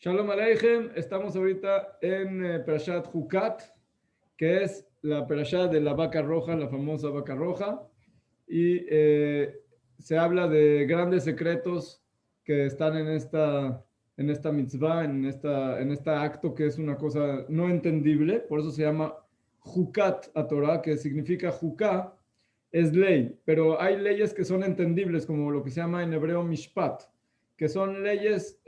Shalom Aleichem, estamos ahorita en Perashat Hukat, que es la Perashat de la vaca roja, la famosa vaca roja, y se habla de grandes secretos que están en esta mitzvah, en este acto que es una cosa no entendible, por eso se llama Hukat a Torah, que significa Huká, es ley, pero hay leyes que son entendibles, como lo que se llama en hebreo Mishpat, que son leyes,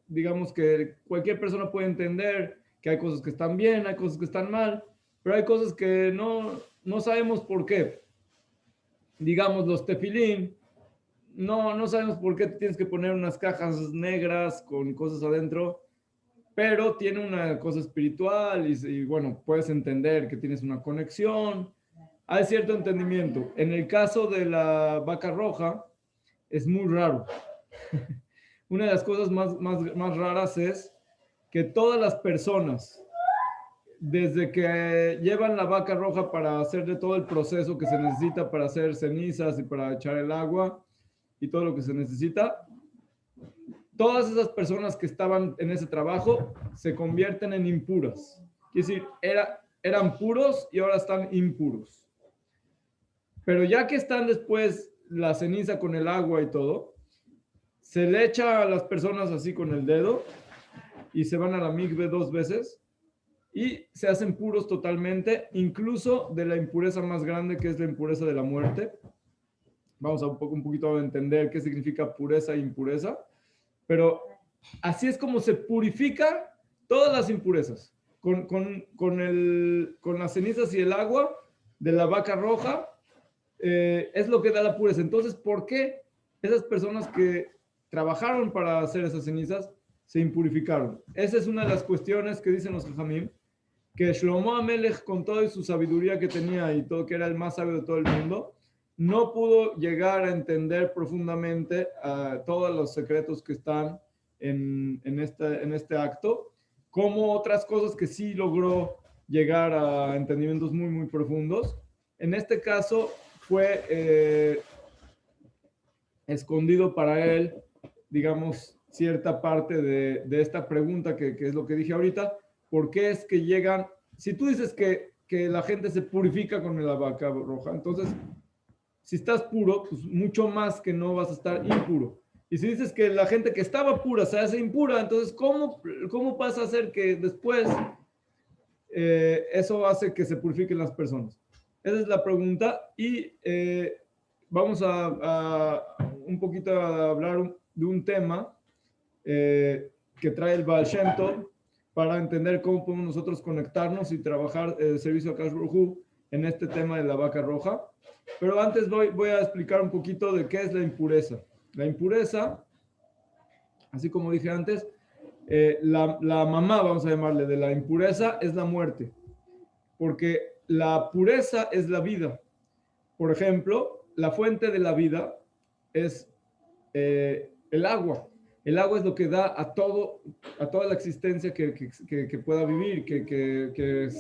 digamos que cualquier persona puede entender que hay cosas que están bien, hay cosas que están mal, pero hay cosas que no sabemos por qué. Digamos, los tefilín, no sabemos por qué tienes que poner unas cajas negras con cosas adentro, pero tiene una cosa espiritual y bueno, puedes entender que tienes una conexión, hay cierto entendimiento. En el caso de la vaca roja, es muy raro. Una de las cosas más raras es que todas las personas, desde que llevan la vaca roja para hacerle todo el proceso que se necesita para hacer cenizas y para echar el agua y todo lo que se necesita, todas esas personas que estaban en ese trabajo se convierten en impuras. Es decir, eran puros y ahora están impuros. Pero ya que están después la ceniza con el agua y todo, se le echa a las personas así con el dedo y se van a la migbe 2 veces y se hacen puros totalmente, incluso de la impureza más grande, que es la impureza de la muerte. Vamos a un poquito a entender qué significa pureza e impureza, pero así es como se purifica todas las impurezas, con las cenizas y el agua de la vaca roja, es lo que da la pureza. Entonces, ¿por qué esas personas que trabajaron para hacer esas cenizas se impurificaron? Esa es una de las cuestiones que dicen los Jajamim, que Shlomo Amelech, con toda su sabiduría que tenía y todo, que era el más sabio de todo el mundo, no pudo llegar a entender profundamente todos los secretos que están en este acto, como otras cosas que sí logró llegar a entendimientos muy profundos. En este caso fue escondido para él, digamos, cierta parte de esta pregunta que es lo que dije ahorita. ¿Por qué es que llegan? Si tú dices que la gente se purifica con la vaca roja, entonces, si estás puro, pues mucho más que no vas a estar impuro. Y si dices que la gente que estaba pura se hace impura, entonces, ¿cómo pasa a ser que después eso hace que se purifiquen las personas? Esa es la pregunta y vamos a un poquito a hablar de un tema que trae el Baal Shem Tov para entender cómo podemos nosotros conectarnos y trabajar el servicio a Kadosh Baruj Hu en este tema de la vaca roja. Pero antes voy a explicar un poquito de qué es la impureza. La impureza, así como dije antes, la mamá, vamos a llamarle, de la impureza es la muerte, porque la pureza es la vida. Por ejemplo, la fuente de la vida es el agua. El agua es lo que da a toda la existencia que pueda vivir, que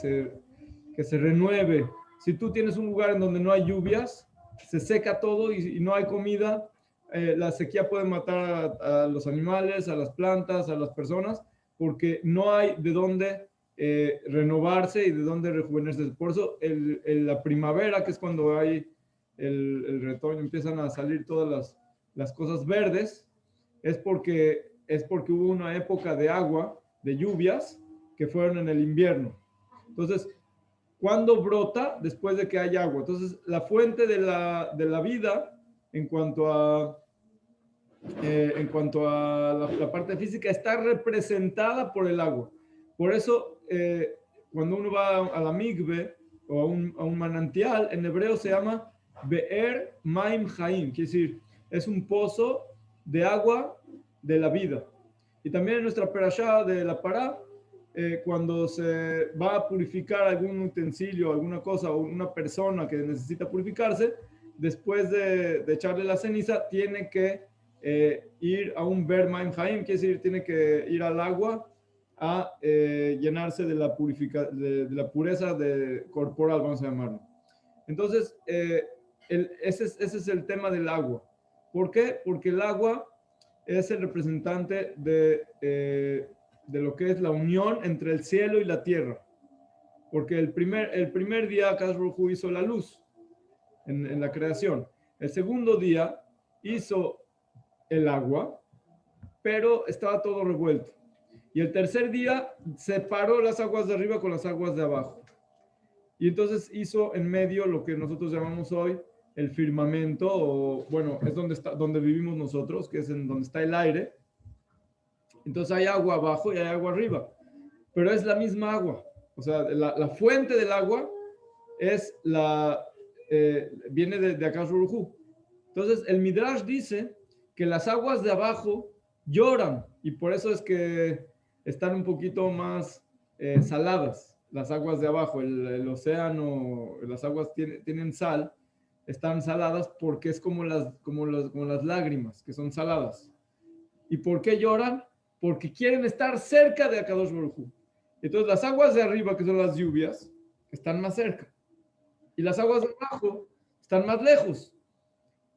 se renueve. Si tú tienes un lugar en donde no hay lluvias, se seca todo y no hay comida, la sequía puede matar a los animales, a las plantas, a las personas, porque no hay de dónde renovarse y de dónde rejuvenecerse. Por eso la primavera, que es cuando hay el retoño, empiezan a salir todas las cosas verdes, es porque hubo una época de agua, de lluvias, que fueron en el invierno. Entonces, ¿cuándo brota? Después de que hay agua. Entonces, la fuente de la vida, en cuanto a la parte física, está representada por el agua. Por eso, cuando uno va a la migbe o a un manantial, en hebreo se llama Be'er Maim Chaim, quiere decir, es un pozo de agua de la vida. Y también en nuestra perashá de la pará, cuando se va a purificar algún utensilio, alguna cosa o una persona que necesita purificarse, después de echarle la ceniza, tiene que ir a un Ber Maim Haim, quiere decir, tiene que ir al agua a llenarse de de la pureza corporal, vamos a llamarlo. Entonces, ese es el tema del agua. ¿Por qué? Porque el agua es el representante de lo que es la unión entre el cielo y la tierra. Porque el primer día Akadosh Baruj Hu hizo la luz en la creación. El segundo día hizo el agua, pero estaba todo revuelto. Y el tercer día separó las aguas de arriba con las aguas de abajo. Y entonces hizo en medio lo que nosotros llamamos hoy el firmamento, o bueno, es donde vivimos nosotros, que es en donde está el aire. Entonces hay agua abajo y hay agua arriba, pero es la misma agua. O sea, la fuente del agua es viene de Akash Baruj Hu. Entonces el Midrash dice que las aguas de abajo lloran y por eso es que están un poquito más saladas. Las aguas de abajo, el océano, las aguas tienen sal, están saladas porque es como las lágrimas, que son saladas. ¿Y por qué lloran? Porque quieren estar cerca de Akadosh Baruj Hu. Entonces las aguas de arriba, que son las lluvias, están más cerca. Y las aguas de abajo están más lejos.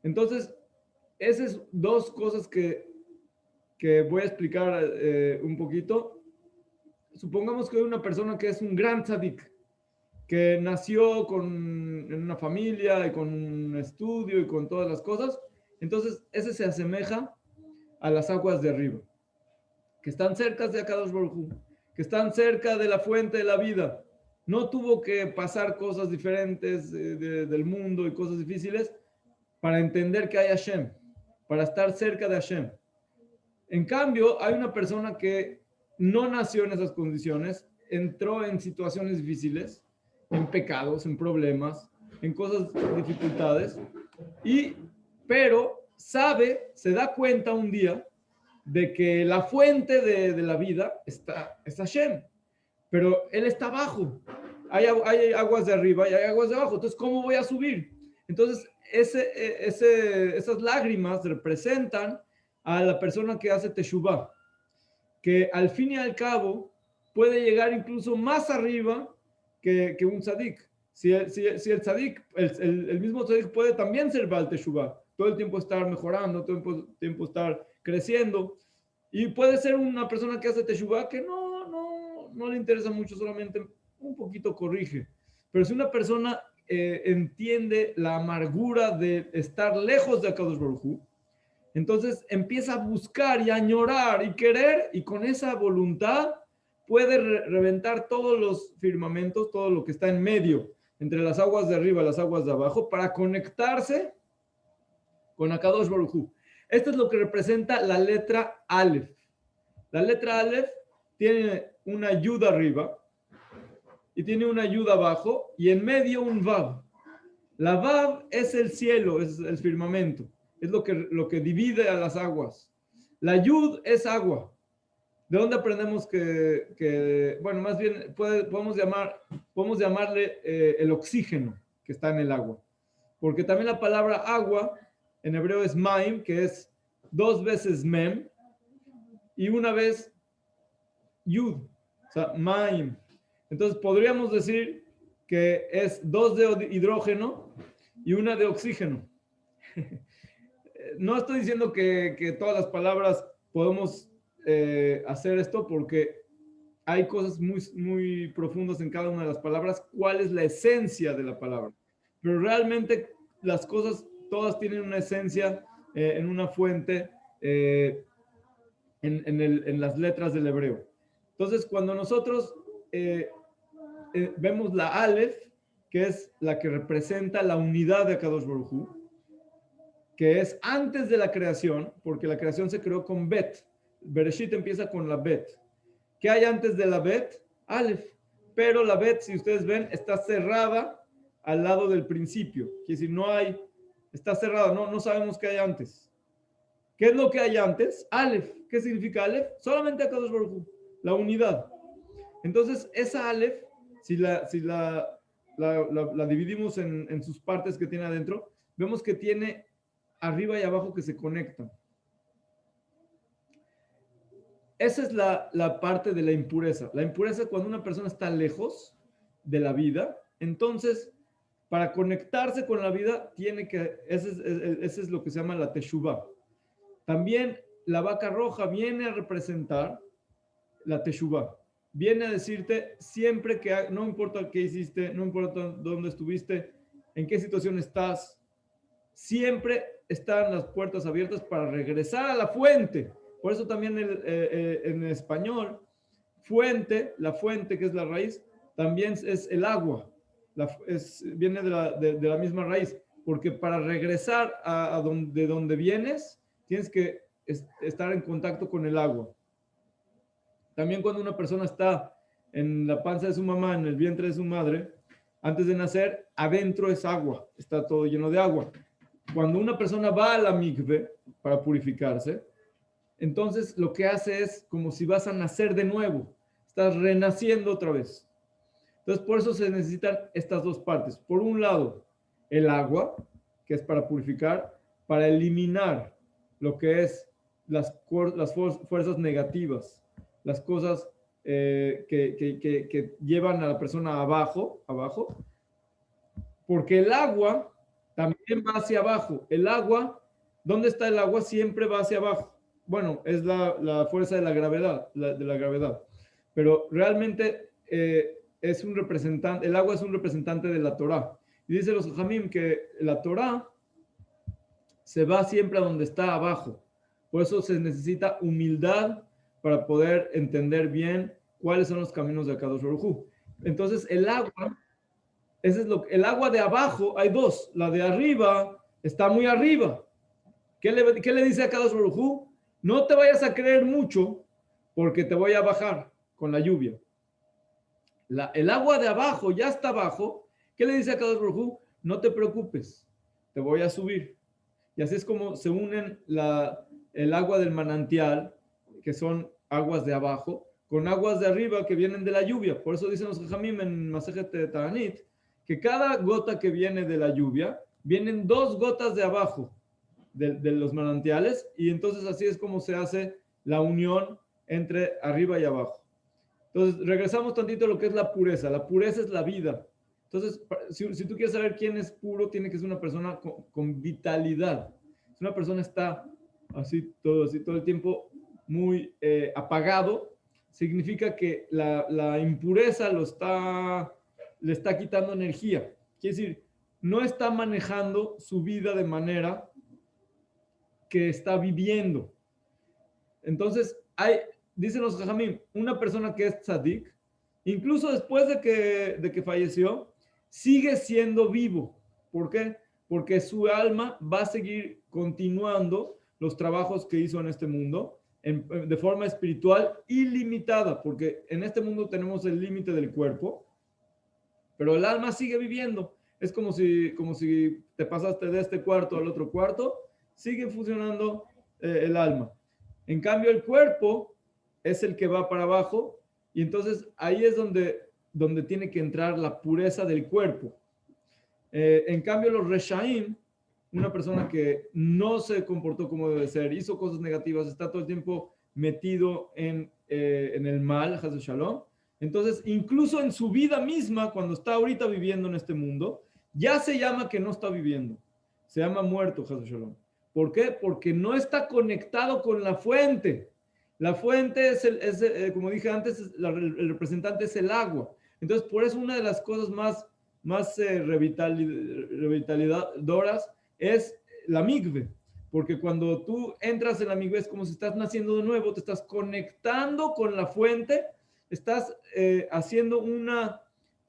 Entonces, esas son dos cosas que voy a explicar un poquito. Supongamos que hay una persona que es un gran tzadik, que nació en una familia y con un estudio y con todas las cosas. Entonces, ese se asemeja a las aguas de arriba, que están cerca de Akadosh Baruj Hu, que están cerca de la fuente de la vida. No tuvo que pasar cosas diferentes del mundo y cosas difíciles para entender que hay Hashem, para estar cerca de Hashem. En cambio, hay una persona que no nació en esas condiciones, entró en situaciones difíciles, en pecados, en problemas, en cosas, dificultades, pero sabe, se da cuenta un día de que la fuente de la vida es Hashem, pero él está abajo. Hay aguas de arriba y hay aguas de abajo. Entonces, ¿cómo voy a subir? Entonces, esas lágrimas representan a la persona que hace teshuvah, que al fin y al cabo puede llegar incluso más arriba que un tzadik. Si el tzadik, el mismo tzadik puede también ser Baal teshuvah, todo el tiempo estar mejorando, todo el tiempo estar creciendo, y puede ser una persona que hace teshuvah que no le interesa mucho, solamente un poquito corrige. Pero si una persona entiende la amargura de estar lejos de Akadosh Baruj Hu, entonces empieza a buscar y a añorar y querer, y con esa voluntad puede reventar todos los firmamentos, todo lo que está en medio, entre las aguas de arriba y las aguas de abajo, para conectarse con Akadosh Baruj Hu. Esto es lo que representa la letra Aleph. La letra Aleph tiene una yud arriba y tiene una yud abajo y en medio un vav. La vav es el cielo, es el firmamento, es lo que divide a las aguas. La yud es agua. ¿De dónde aprendemos bueno, más bien podemos llamarle el oxígeno que está en el agua? Porque también la palabra agua en hebreo es maim, que es 2 veces mem y una vez yud, o sea, maim. Entonces podríamos decir que es 2 de hidrógeno y una de oxígeno. No estoy diciendo que todas las palabras podemos hacer esto, porque hay cosas muy, muy profundas en cada una de las palabras. ¿Cuál es la esencia de la palabra? Pero realmente las cosas todas tienen una esencia en una fuente, en las letras del hebreo. Entonces, cuando nosotros vemos la Aleph, que es la que representa la unidad de Akadosh Baruj Hu, que es antes de la creación, porque la creación se creó con Bet. Bereshit empieza con la Bet. ¿Qué hay antes de la Bet? Aleph. Pero la Bet, si ustedes ven, está cerrada al lado del principio. Quiere decir, está cerrada, no sabemos qué hay antes. ¿Qué es lo que hay antes? Aleph. ¿Qué significa Aleph? Solamente Akadosh Baruj Hu, la unidad. Entonces, esa Aleph, si la dividimos en sus partes que tiene adentro, vemos que tiene arriba y abajo que se conectan. Esa es la parte de la impureza. La impureza es cuando una persona está lejos de la vida. Entonces, para conectarse con la vida, ese es lo que se llama la teshuvah. También la vaca roja viene a representar la teshuvah. Viene a decirte siempre que no importa qué hiciste, no importa dónde estuviste, en qué situación estás, siempre están las puertas abiertas para regresar a la fuente. Por eso también en español, fuente, la fuente que es la raíz, también es el agua. Viene de la misma raíz, porque para regresar de donde vienes, tienes que estar en contacto con el agua. También cuando una persona está en la panza de su mamá, en el vientre de su madre, antes de nacer, adentro es agua, está todo lleno de agua. Cuando una persona va a la mikve para purificarse, entonces lo que hace es como si vas a nacer de nuevo, estás renaciendo otra vez. Entonces por eso se necesitan estas dos partes. Por un lado, el agua, que es para purificar, para eliminar lo que es las fuerzas negativas, las cosas que llevan a la persona abajo, porque el agua también va hacia abajo. El agua, ¿dónde está el agua? Siempre va hacia abajo. Bueno, es la fuerza de la gravedad. Pero realmente es un representante, el agua es un representante de la Torá. Y dice los Jamim que la Torá se va siempre a donde está abajo. Por eso se necesita humildad para poder entender bien cuáles son los caminos de Akadosh Baruj Hu. Entonces, el agua, el agua de abajo, hay dos. La de arriba está muy arriba. ¿Qué le dice a Akadosh Baruj Hu? No te vayas a creer mucho porque te voy a bajar con la lluvia. El agua de abajo ya está abajo. ¿Qué le dice a Akadosh Baruj Hu? No te preocupes, te voy a subir. Y así es como se unen el agua del manantial, que son aguas de abajo, con aguas de arriba que vienen de la lluvia. Por eso dicen los Jajamim en Masejet Ta'anit, que cada gota que viene de la lluvia, vienen dos gotas de abajo de los manantiales, y entonces así es como se hace la unión entre arriba y abajo. Entonces, regresamos tantito a lo que es la pureza. La pureza es la vida. Entonces, si tú quieres saber quién es puro, tiene que ser una persona con vitalidad. Si una persona está así todo el tiempo muy apagado, significa que la impureza le está quitando energía. Quiere decir, no está manejando su vida de manera que está viviendo. Entonces, dicen los Jajamim, una persona que es tzadik, incluso después de que falleció, sigue siendo vivo. ¿Por qué? Porque su alma va a seguir continuando los trabajos que hizo en este mundo de forma espiritual ilimitada, porque en este mundo tenemos el límite del cuerpo, pero el alma sigue viviendo. Es como si te pasaste de este cuarto al otro cuarto, sigue funcionando el alma. En cambio, el cuerpo es el que va para abajo, y entonces ahí es donde tiene que entrar la pureza del cuerpo. En cambio, los reshaim, una persona que no se comportó como debe ser, hizo cosas negativas, está todo el tiempo metido en el mal, Hazel Shalom. Entonces, incluso en su vida misma, cuando está ahorita viviendo en este mundo, ya se llama que no está viviendo. Se llama muerto, Hazel Shalom. ¿Por qué? Porque no está conectado con la fuente. La fuente como dije antes, el representante es el agua. Entonces, por eso una de las cosas más revitalizadoras es la migve, porque cuando tú entras en la migve es como si estás naciendo de nuevo, te estás conectando con la fuente, estás haciendo una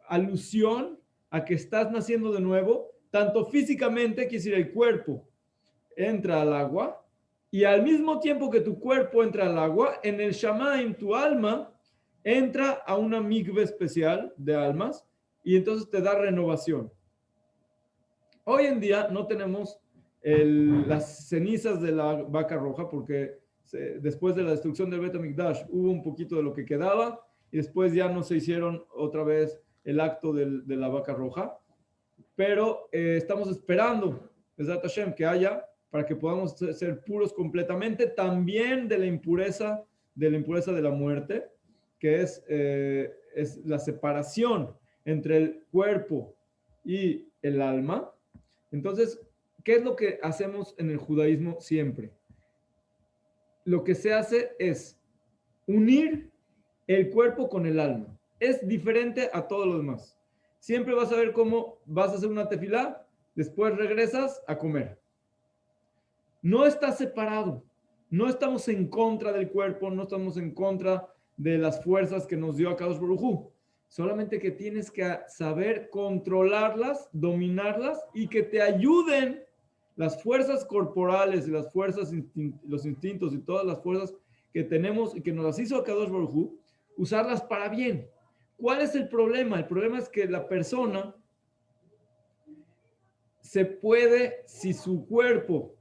alusión a que estás naciendo de nuevo, tanto físicamente, quiere decir el cuerpo entra al agua, y al mismo tiempo que tu cuerpo entra al agua, en el Shamaim tu alma entra a una migve especial de almas, y entonces te da renovación. Hoy en día no tenemos las cenizas de la vaca roja porque después de la destrucción del Bet HaMikdash hubo un poquito de lo que quedaba y después ya no se hicieron otra vez el acto de la vaca roja, pero estamos esperando, Bezrat Hashem, que haya para que podamos ser puros completamente, también de la impureza de la muerte, que es la separación entre el cuerpo y el alma. Entonces, ¿qué es lo que hacemos en el judaísmo siempre? lo que se hace es unir el cuerpo con el alma. Es diferente a todo lo demás. Siempre vas a ver cómo vas a hacer una tefilá, después regresas a comer. No está separado. No estamos en contra del cuerpo, no estamos en contra de las fuerzas que nos dio Akadosh Baruj Hu. Solamente que tienes que saber controlarlas, dominarlas y que te ayuden las fuerzas corporales y las fuerzas, los instintos y todas las fuerzas que tenemos y que nos las hizo Akadosh Baruj Hu, usarlas para bien. ¿Cuál es el problema? El problema es que la persona se puede, si su cuerpo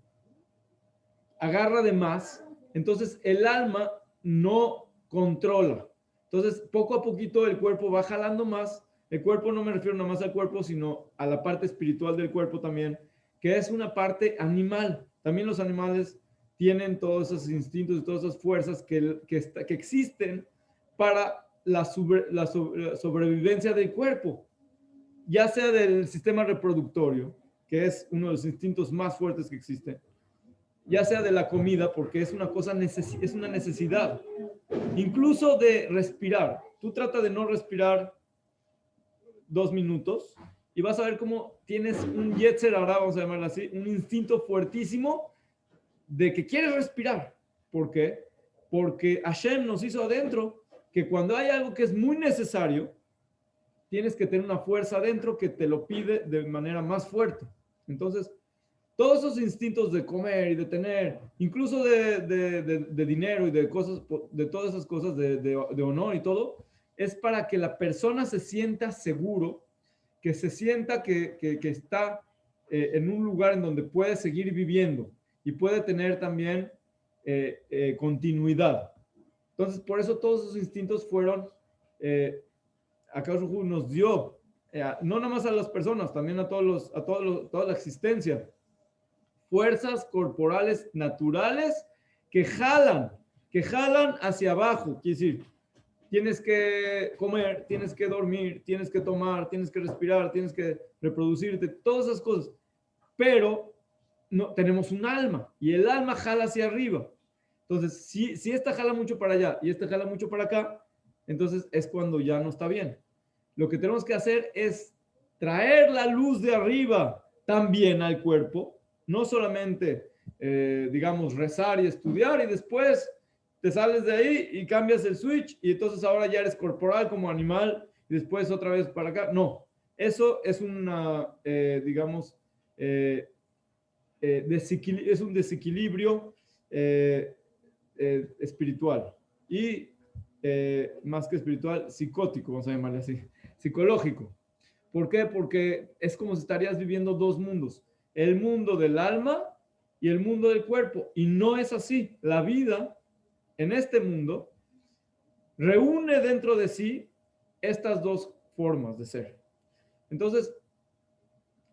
agarra de más, entonces el alma no controla. Entonces, poco a poquito el cuerpo va jalando más. El cuerpo no me refiero nada más al cuerpo, sino a la parte espiritual del cuerpo también, que es una parte animal. También los animales tienen todos esos instintos y todas esas fuerzas que existen para la sobrevivencia del cuerpo, ya sea del sistema reproductorio, que es uno de los instintos más fuertes que existe, ya sea de la comida, porque es una cosa es una necesidad, incluso de respirar. Tú trata de no respirar 2 minutos y vas a ver cómo tienes un yetzer hara, vamos a llamarlo así, un instinto fuertísimo de que quieres respirar. ¿Por qué? Porque Hashem nos hizo adentro que cuando hay algo que es muy necesario, tienes que tener una fuerza adentro que te lo pide de manera más fuerte. Entonces, todos esos instintos de comer y de tener, incluso de dinero y de cosas, de todas esas cosas de honor y todo, es para que la persona se sienta seguro, que se sienta que está en un lugar en donde puede seguir viviendo y puede tener también continuidad. Entonces, por eso todos esos instintos fueron, Akadosh Hu nos dio, no nada más a las personas, también a toda la existencia, fuerzas corporales naturales que jalan hacia abajo. Quiere decir, tienes que comer, tienes que dormir, tienes que tomar, tienes que respirar, tienes que reproducirte, todas esas cosas. Pero no, tenemos un alma y el alma jala hacia arriba. Entonces, si esta jala mucho para allá y esta jala mucho para acá, entonces es cuando ya no está bien. Lo que tenemos que hacer es traer la luz de arriba también al cuerpo, no solamente, digamos, rezar y estudiar y después te sales de ahí y cambias el switch y entonces ahora ya eres corporal como animal y después otra vez para acá. No, eso es una, digamos, es un desequilibrio espiritual y más que espiritual, psicótico, vamos a llamarle así, psicológico. ¿Por qué? Porque es como si estarías viviendo dos mundos, el mundo del alma y el mundo del cuerpo, y no es así. La vida en este mundo reúne dentro de sí estas dos formas de ser. Entonces,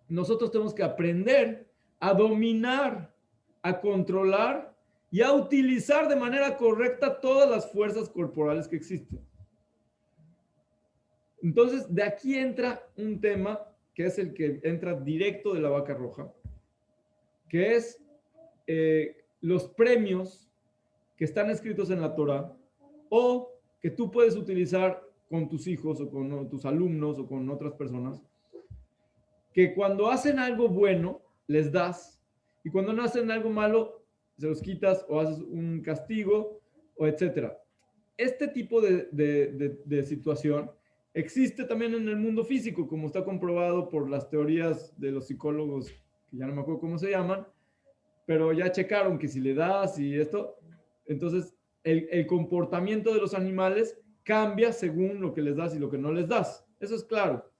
nosotros tenemos que aprender a dominar, a controlar y a utilizar de manera correcta todas las fuerzas corporales que existen. Entonces, de aquí entra un tema que es el que entra directo de la vaca roja, que es los premios que están escritos en la Torah o que tú puedes utilizar con tus hijos o con tus alumnos o con otras personas, que cuando hacen algo bueno, les das, y cuando no hacen algo malo, se los quitas o haces un castigo, o etcétera. Este tipo de situación existe también en el mundo físico, como está comprobado por las teorías de los psicólogos, que ya no me acuerdo cómo se llaman, pero ya checaron que si le das y esto, entonces el comportamiento de los animales cambia según lo que les das y lo que no les das. Eso es claro.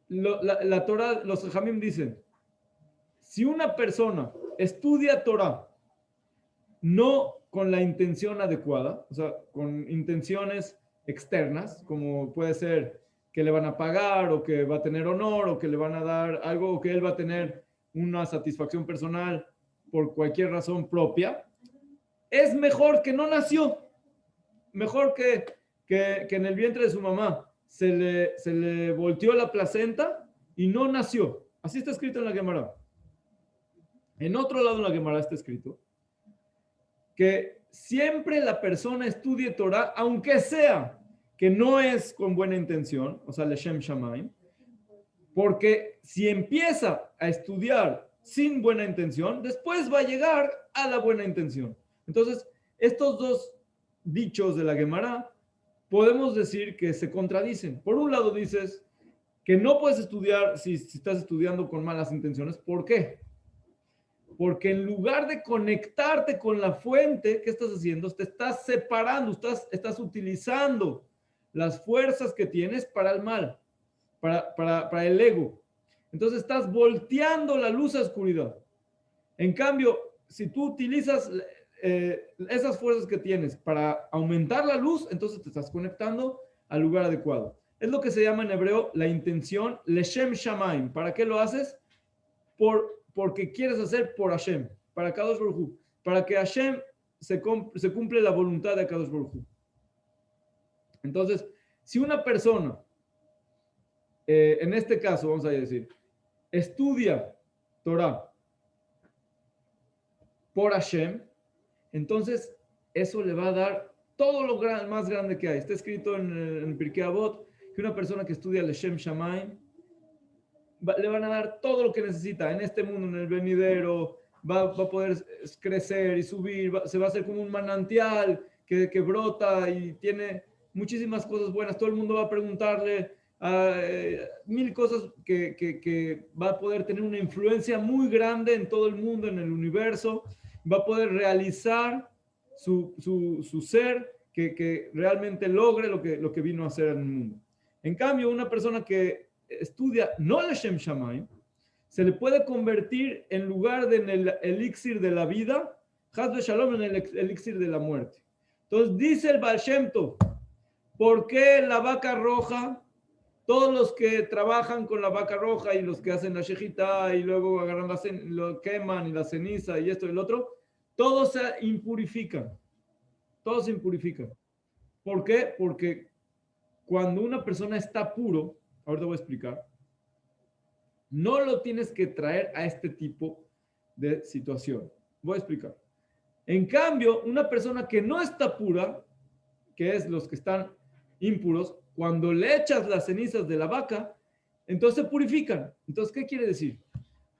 La Torah, los Jamim dicen, si una persona estudia Torah no con la intención adecuada, o sea, con intenciones externas, como puede ser que le van a pagar o que va a tener honor o que le van a dar algo o que él va a tener una satisfacción personal por cualquier razón propia, es mejor que no nació, mejor que en el vientre de su mamá se le volteó la placenta y no nació. Así está escrito en la Gemara. En otro lado en la Gemara está escrito que siempre la persona estudie Torah, aunque sea que no es con buena intención, o sea, Leshem Shamayim, porque si empieza a estudiar sin buena intención, después va a llegar a la buena intención. Entonces, estos dos dichos de la Gemara podemos decir que se contradicen. Por un lado dices que no puedes estudiar si estás estudiando con malas intenciones. ¿Por qué? Porque en lugar de conectarte con la fuente, ¿qué estás haciendo? Te estás separando, estás utilizando las fuerzas que tienes para el mal, para el ego. Entonces estás volteando la luz a oscuridad. En cambio, si tú utilizas esas fuerzas que tienes para aumentar la luz, entonces te estás conectando al lugar adecuado. Es lo que se llama en hebreo la intención, leshem shamaim. ¿Para qué lo haces? Porque quieres hacer por Hashem, para Kadosh Baruj Hu, para que Hashem se cumple la voluntad de Kadosh Baruj Hu. Entonces, si una persona, en este caso, vamos a decir, estudia Torah por Hashem, entonces eso le va a dar todo lo más grande que hay. Está escrito en Pirkei Avot que una persona que estudia Leshem Shamayim le van a dar todo lo que necesita en este mundo, en el venidero, va a poder crecer y subir, se va a hacer como un manantial que brota y tiene muchísimas cosas buenas. Todo el mundo va a preguntarle mil cosas que va a poder tener una influencia muy grande en todo el mundo, en el universo. Va a poder realizar su ser que realmente logre lo que vino a hacer en el mundo. En cambio, una persona que estudia no Leshem Shamayim, se le puede convertir en lugar de en el elixir de la vida, Haz Shalom, en el elixir de la muerte. Entonces dice el Baal Shem Tov, ¿por qué la vaca roja? Todos los que trabajan con la vaca roja y los que hacen la shejita y luego agarran lo queman y la ceniza y esto y el otro, todos se impurifican. Todos se impurifican. ¿Por qué? Porque cuando una persona está puro, ahorita voy a explicar, no lo tienes que traer a este tipo de situación. Voy a explicar. En cambio, una persona que no está pura, que es los que están impuros, cuando le echas las cenizas de la vaca, entonces se purifican. Entonces, ¿qué quiere decir?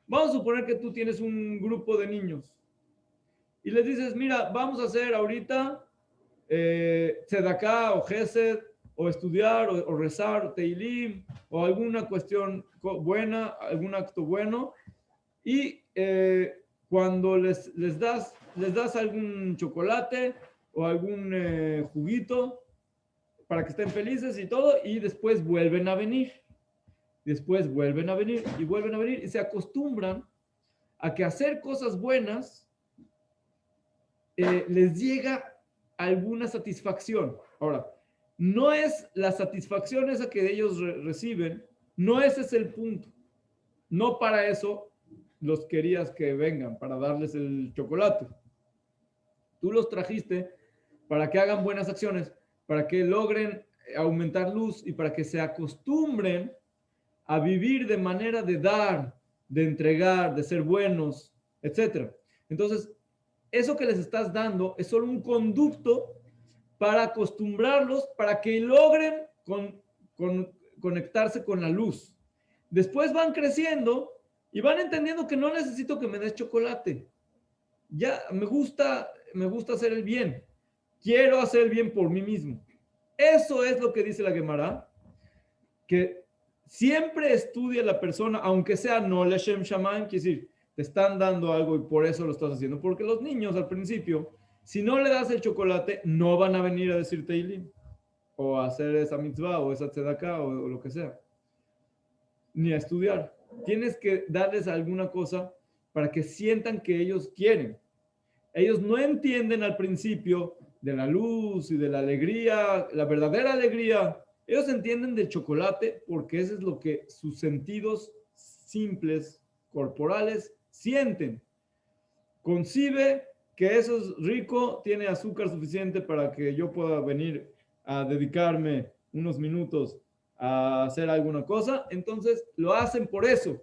Vamos a suponer que tú tienes un grupo de niños y les dices, mira, vamos a hacer ahorita tzedakah o gesed, o estudiar, o rezar, o teilim, o alguna cuestión buena, algún acto bueno, y cuando les das algún chocolate o algún juguito para que estén felices y todo, y después vuelven a venir. Después vuelven a venir y vuelven a venir y se acostumbran a que hacer cosas buenas les llega alguna satisfacción. Ahora, no es la satisfacción esa que ellos reciben, no ese es el punto. No para eso los querías que vengan, para darles el chocolate. Tú los trajiste para que hagan buenas acciones, para que logren aumentar luz y para que se acostumbren a vivir de manera de dar, de entregar, de ser buenos, etc. Entonces, eso que les estás dando es solo un conducto para acostumbrarlos, para que logren conectarse con la luz. Después van creciendo y van entendiendo que no necesito que me des chocolate. Ya me gusta hacer el bien. Quiero hacer el bien por mí mismo. Eso es lo que dice la Gemara, que siempre estudia la persona, aunque sea no Leshem Shamayim, quiere decir, te están dando algo y por eso lo estás haciendo. Porque los niños al principio, si no le das el chocolate, no van a venir a decir Teilim, o a hacer esa mitzvah, o esa tzedakah, o lo que sea, ni a estudiar. Tienes que darles alguna cosa para que sientan que ellos quieren. Ellos no entienden al principio de la luz y de la alegría, la verdadera alegría. Ellos entienden del chocolate porque eso es lo que sus sentidos simples, corporales, sienten. Concibe que eso es rico, tiene azúcar suficiente para que yo pueda venir a dedicarme unos minutos a hacer alguna cosa, entonces lo hacen por eso.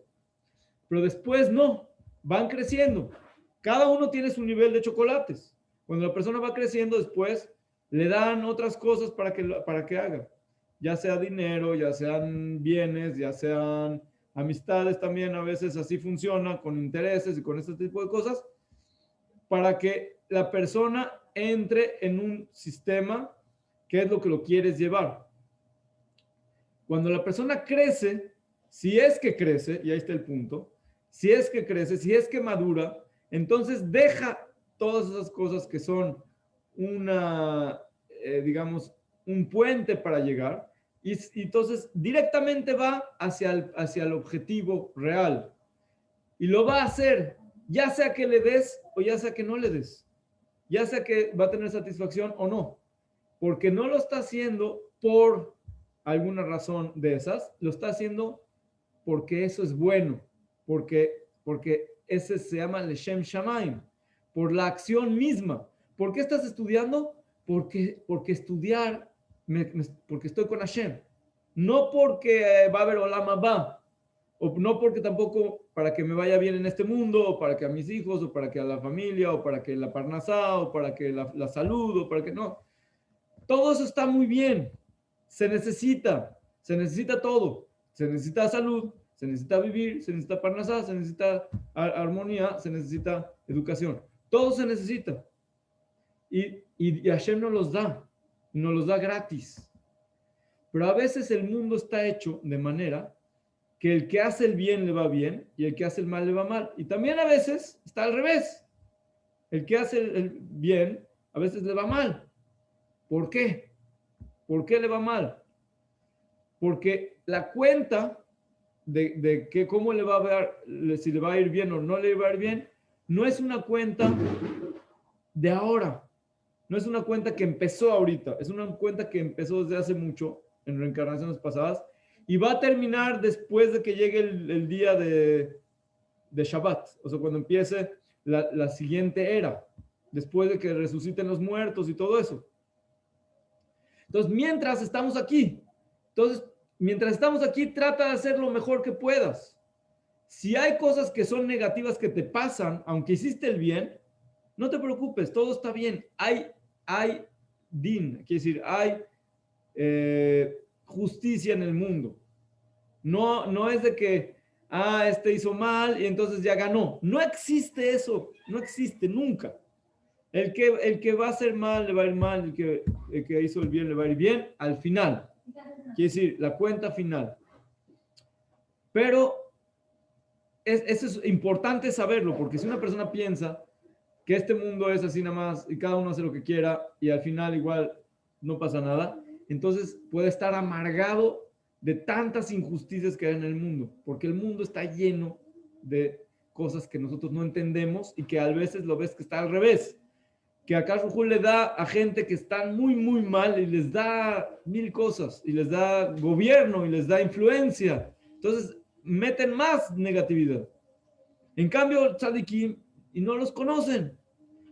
Pero después no, van creciendo. Cada uno tiene su nivel de chocolates. Cuando la persona va creciendo, después le dan otras cosas para que haga, ya sea dinero, ya sean bienes, ya sean amistades también, a veces así funciona, con intereses y con este tipo de cosas, para que la persona entre en un sistema que es lo que lo quieres llevar. Cuando la persona crece, si es que crece, y ahí está el punto, si es que crece, si es que madura, entonces deja todas esas cosas que son digamos, un puente para llegar, y entonces directamente va hacia el objetivo real. Y lo va a hacer, ya sea que le des o ya sea que no le des, ya sea que va a tener satisfacción o no, porque no lo está haciendo por alguna razón de esas, lo está haciendo porque eso es bueno, porque ese se llama Leshem Shamaim, por la acción misma. ¿Por qué estás estudiando? Porque estudiar, porque estoy con Hashem. No porque va a haber Olam Abba, o no porque tampoco para que me vaya bien en este mundo, o para que a mis hijos, o para que a la familia, o para que la parnasá, o para que la salud, o para que no. Todo eso está muy bien. Se necesita todo. Se necesita salud, se necesita vivir, se necesita parnasá, se necesita armonía, se necesita educación. Todo se necesita. Y Hashem nos los da gratis. Pero a veces el mundo está hecho de manera que el que hace el bien le va bien y el que hace el mal le va mal. Y también a veces está al revés. El que hace el bien a veces le va mal. ¿Por qué? ¿Por qué le va mal? Porque la cuenta de que cómo le va a ver, si le va a ir bien o no le va a ir bien, no es una cuenta de ahora. No es una cuenta que empezó ahorita. Es una cuenta que empezó desde hace mucho, en reencarnaciones pasadas, y va a terminar después de que llegue el día de Shabbat. O sea, cuando empiece la siguiente era, después de que resuciten los muertos y todo eso. Entonces, mientras estamos aquí, trata de hacer lo mejor que puedas. Si hay cosas que son negativas que te pasan, aunque hiciste el bien, no te preocupes, todo está bien. Hay din, quiere decir, hay justicia en el mundo. No es de que, este hizo mal y entonces ya ganó. No existe eso, no existe nunca. El que va a hacer mal le va a ir mal, el que hizo el bien le va a ir bien al final. Quiere decir, la cuenta final. Pero eso es importante saberlo, porque si una persona piensa que este mundo es así nada más y cada uno hace lo que quiera y al final igual no pasa nada, entonces puede estar amargado de tantas injusticias que hay en el mundo, porque el mundo está lleno de cosas que nosotros no entendemos y que a veces lo ves que está al revés, que acá Rujú le da a gente que están muy, muy mal y les da mil cosas, y les da gobierno y les da influencia. Entonces meten más negatividad. En cambio, tzadikim, y no los conocen.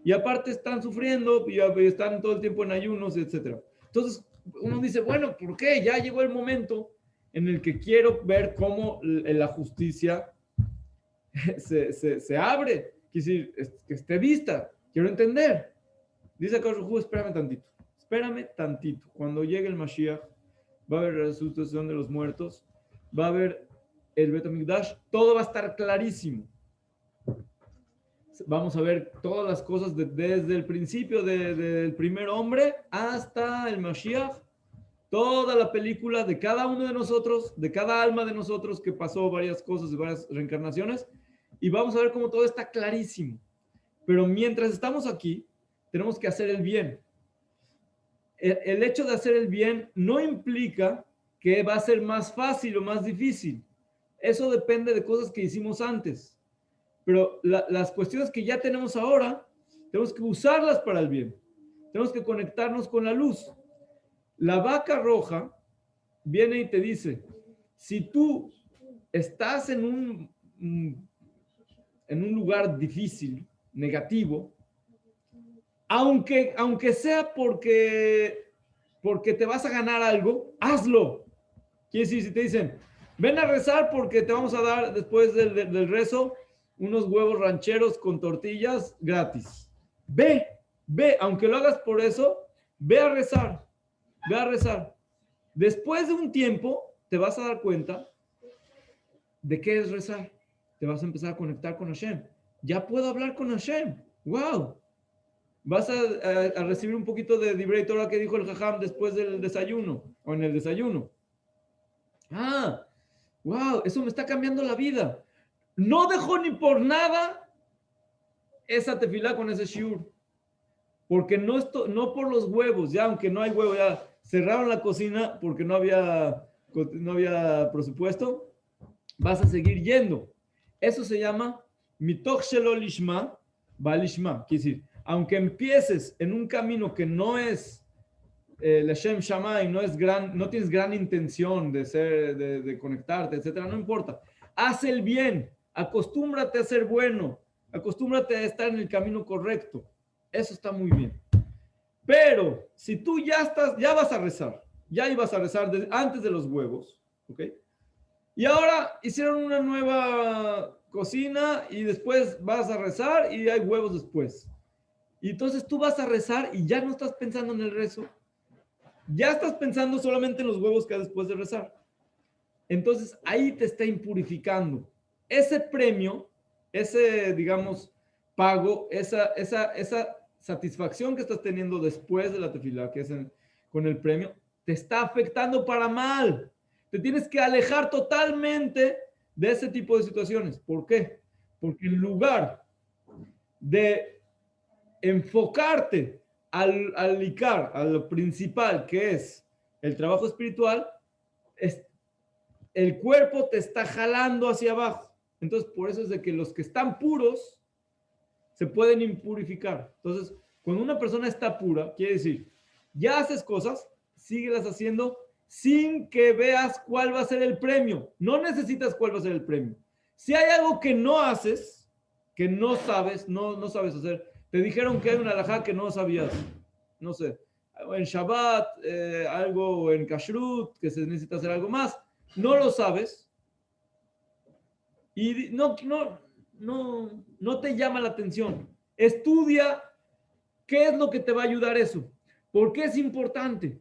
Y aparte están sufriendo y están todo el tiempo en ayunos, etc. Entonces uno dice, bueno, ¿por qué? Ya llegó el momento en el que quiero ver cómo la justicia se abre. Quiero decir, que esté vista. Quiero entender. Dice acá Rujú, espérame tantito. Espérame tantito. Cuando llegue el Mashiach, va a haber la resucitación de los muertos, va a haber el Bet HaMikdash, todo va a estar clarísimo. Vamos a ver todas las cosas desde el principio del primer hombre hasta el Mashiach, toda la película de cada uno de nosotros, de cada alma de nosotros que pasó varias cosas, varias reencarnaciones, y vamos a ver cómo todo está clarísimo. Pero mientras estamos aquí, tenemos que hacer el bien. El hecho de hacer el bien no implica que va a ser más fácil o más difícil. Eso depende de cosas que hicimos antes. Pero las cuestiones que ya tenemos ahora, tenemos que usarlas para el bien. Tenemos que conectarnos con la luz. La vaca roja viene y te dice, si tú estás en un lugar difícil, negativo, aunque sea porque te vas a ganar algo, hazlo. Quiere decir, si te dicen, ven a rezar porque te vamos a dar después del rezo unos huevos rancheros con tortillas gratis. Ve, Ve, aunque lo hagas por eso, ve a rezar, ve a rezar. Después de un tiempo, te vas a dar cuenta de qué es rezar. Te vas a empezar a conectar con Hashem. Ya puedo hablar con Hashem. ¡Wow! Vas a recibir un poquito de Divrei Torah que dijo el Jajam después del desayuno o en el desayuno. Ah, wow, eso me está cambiando la vida. No dejó ni por nada esa tefilá con ese shiur. Porque no por los huevos, ya aunque no hay huevo, ya cerraron la cocina porque no había presupuesto, vas a seguir yendo. Eso se llama mitoch shelo lishma, balishma. Quiere decir, aunque empieces en un camino que no es Leshem Shammai, no tienes gran intención de conectarte, etcétera, no importa. Haz el bien, acostúmbrate a ser bueno, acostúmbrate a estar en el camino correcto. Eso está muy bien. Pero si tú ya vas a rezar, ya ibas a rezar antes de los huevos, ¿ok? Y ahora hicieron una nueva cocina y después vas a rezar y hay huevos después. Y entonces tú vas a rezar y ya no estás pensando en el rezo, ya estás pensando solamente en los huevos que hay después de rezar. Entonces ahí te está impurificando. Ese premio, ese, digamos, pago, esa satisfacción que estás teniendo después de la tefilá, que es con el premio, te está afectando para mal. Te tienes que alejar totalmente de ese tipo de situaciones. ¿Por qué? Porque en lugar de enfocarte al icar, a lo principal, que es el trabajo espiritual, el cuerpo te está jalando hacia abajo. Entonces, por eso es de que los que están puros se pueden impurificar. Entonces, cuando una persona está pura, quiere decir, ya haces cosas, síguelas haciendo sin que veas cuál va a ser el premio. No necesitas cuál va a ser el premio. Si hay algo que no haces, que no sabes, no sabes hacer, te dijeron que hay una halajá que no sabías, no sé, en Shabbat, algo en Kashrut, que se necesita hacer algo más, no lo sabes y no te llama la atención. Estudia qué es lo que te va a ayudar eso, por qué es importante.